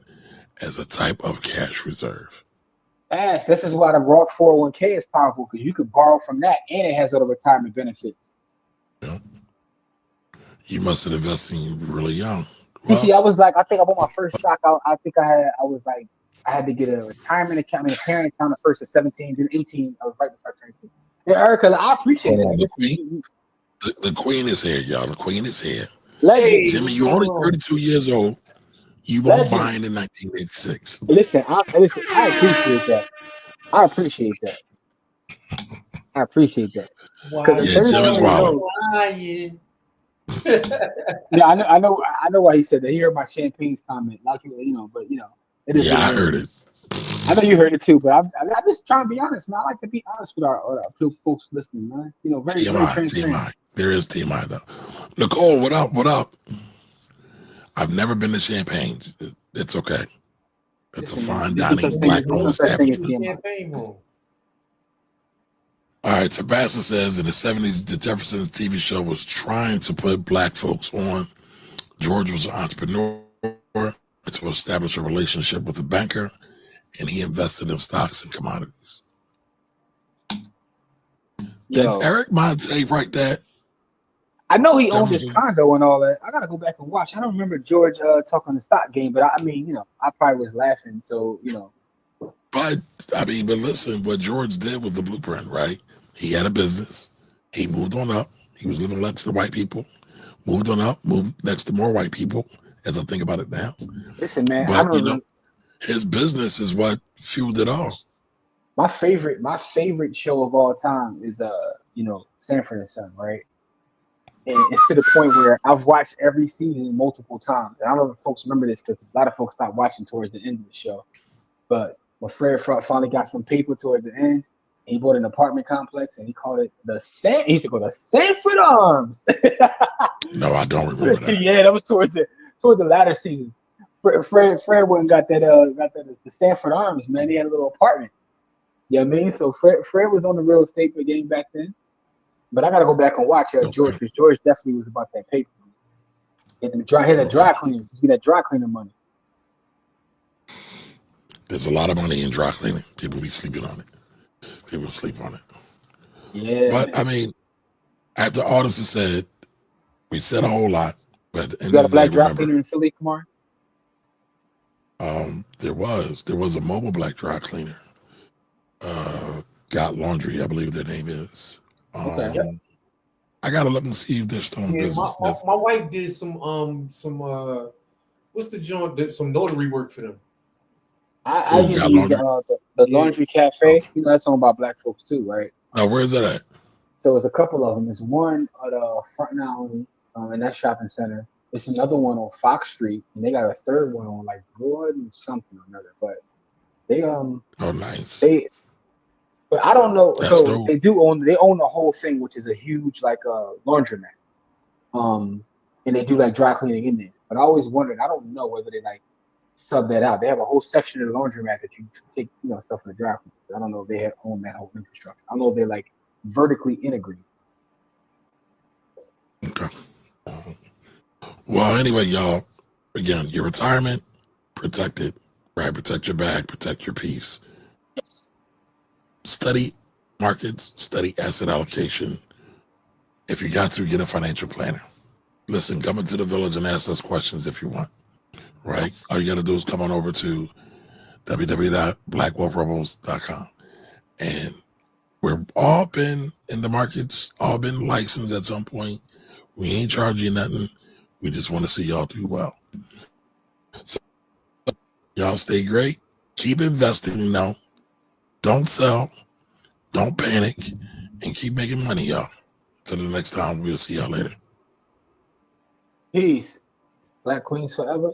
Speaker 1: as a type of cash reserve.
Speaker 2: This is why the Roth 401k is powerful, because you could borrow from that and it has other retirement benefits.
Speaker 1: Yeah. You must have invested really young.
Speaker 2: You see, I was like, I think I bought my first stock. I had to get a retirement account, a parent account at first at 17, then 18. I was right before I turned 18. Yeah, Erica, I appreciate that.
Speaker 1: The queen is here, y'all. The queen is here.
Speaker 2: Legend.
Speaker 1: Jimmy, you're only 32 years old. You won't buy in 1986.
Speaker 2: Listen, I appreciate that. I appreciate that.
Speaker 3: Wow.
Speaker 1: Yeah, Jimmy's wild.
Speaker 2: Yeah, I know why he said that. He heard my champagnes comment, like but it is.
Speaker 1: Yeah, I heard it.
Speaker 2: I know you heard it too, but I'm just trying to be honest, man. I like to be honest with our folks listening, man. Very transparent.
Speaker 1: TMI. There is TMI though. Nicole, what up? What up? I've never been to Champagne. It's okay. It's a fine dining black-owned establishment. All right, so Pastor says in the 70s, the Jeffersons TV show was trying to put black folks on. George was an entrepreneur to establish a relationship with a banker, and he invested in stocks and commodities. Did
Speaker 2: Yo,
Speaker 1: Eric Monte write that?
Speaker 2: I know he owned his
Speaker 1: Jefferson?
Speaker 2: condo and all that. I gotta go back and watch. I don't remember George talking the stock game, but I mean, I probably was laughing. So,
Speaker 1: But but listen, what George did was the blueprint, right? He had a business. He moved on up. He was living next to white people. Moved on up. Moved next to more white people. As I think about it now,
Speaker 2: listen, man, I
Speaker 1: but
Speaker 2: don't.
Speaker 1: his business is what fueled it all.
Speaker 2: My favorite show of all time is Sanford and Son, right? And it's to the point where I've watched every season multiple times. And I don't know if folks remember this because a lot of folks stopped watching towards the end of the show. But when Fred finally got some paper towards the end, he bought an apartment complex and he called it he used to go the Sanford Arms.
Speaker 1: No, I don't remember that.
Speaker 2: Yeah, that was towards the latter seasons. Fred went and got the Sanford Arms, man. He had a little apartment. You know what I mean? So Fred was on the real estate game back then. But I gotta go back and watch George, because George definitely was about that paper. He had that dry cleaning. See that dry cleaner money.
Speaker 1: There's a lot of money in dry cleaning. People be sleeping on it. People sleep on it.
Speaker 2: Yeah.
Speaker 1: But I mean, after all this is said, we said a whole lot. But at the end
Speaker 2: You got a
Speaker 1: of the day,
Speaker 2: black dry
Speaker 1: remember,
Speaker 2: cleaner in Philly, Camari?
Speaker 1: there was a mobile black dry cleaner. Got Laundry, I believe their name is.
Speaker 2: Okay.
Speaker 1: I gotta look and see if they're still in
Speaker 3: Yeah,
Speaker 1: business.
Speaker 3: my wife did some what's the joint? Did some notary work for them.
Speaker 2: I usually use the Laundry Cafe. That's owned by black folks too, right?
Speaker 1: Now, where's that at?
Speaker 2: So there's a couple of them. There's one at Front Alley in that shopping center. There's another one on Fox Street, and they got a third one on like Broad and something or another. But they
Speaker 1: Oh, nice.
Speaker 2: But I don't know.
Speaker 1: That's
Speaker 2: So
Speaker 1: dope.
Speaker 2: they own the whole thing, which is a huge like laundromat. And they do like dry cleaning in there. But I always wondered, I don't know whether they like sub that out. They have a whole section of the laundromat that you take, stuff for the dry cleaning. I don't know if they own that whole infrastructure. I don't know if they're like vertically integrated.
Speaker 1: Okay. Well, anyway, y'all, again, your retirement, protect it, right? Protect your bag, protect your peace.
Speaker 2: Yes.
Speaker 1: Study markets, study asset allocation. If you got to, get a financial planner. Listen, come into the village and ask us questions if you want, right?
Speaker 2: Yes.
Speaker 1: All you got to do is come on over to www.blackwealthrebels.com. And we've all been in the markets, all been licensed at some point. We ain't charging you nothing. We just want to see y'all do well. So y'all stay great. Keep investing, Don't sell. Don't panic. And keep making money, y'all. Till the next time, we'll see y'all later.
Speaker 2: Peace. Black Queens forever.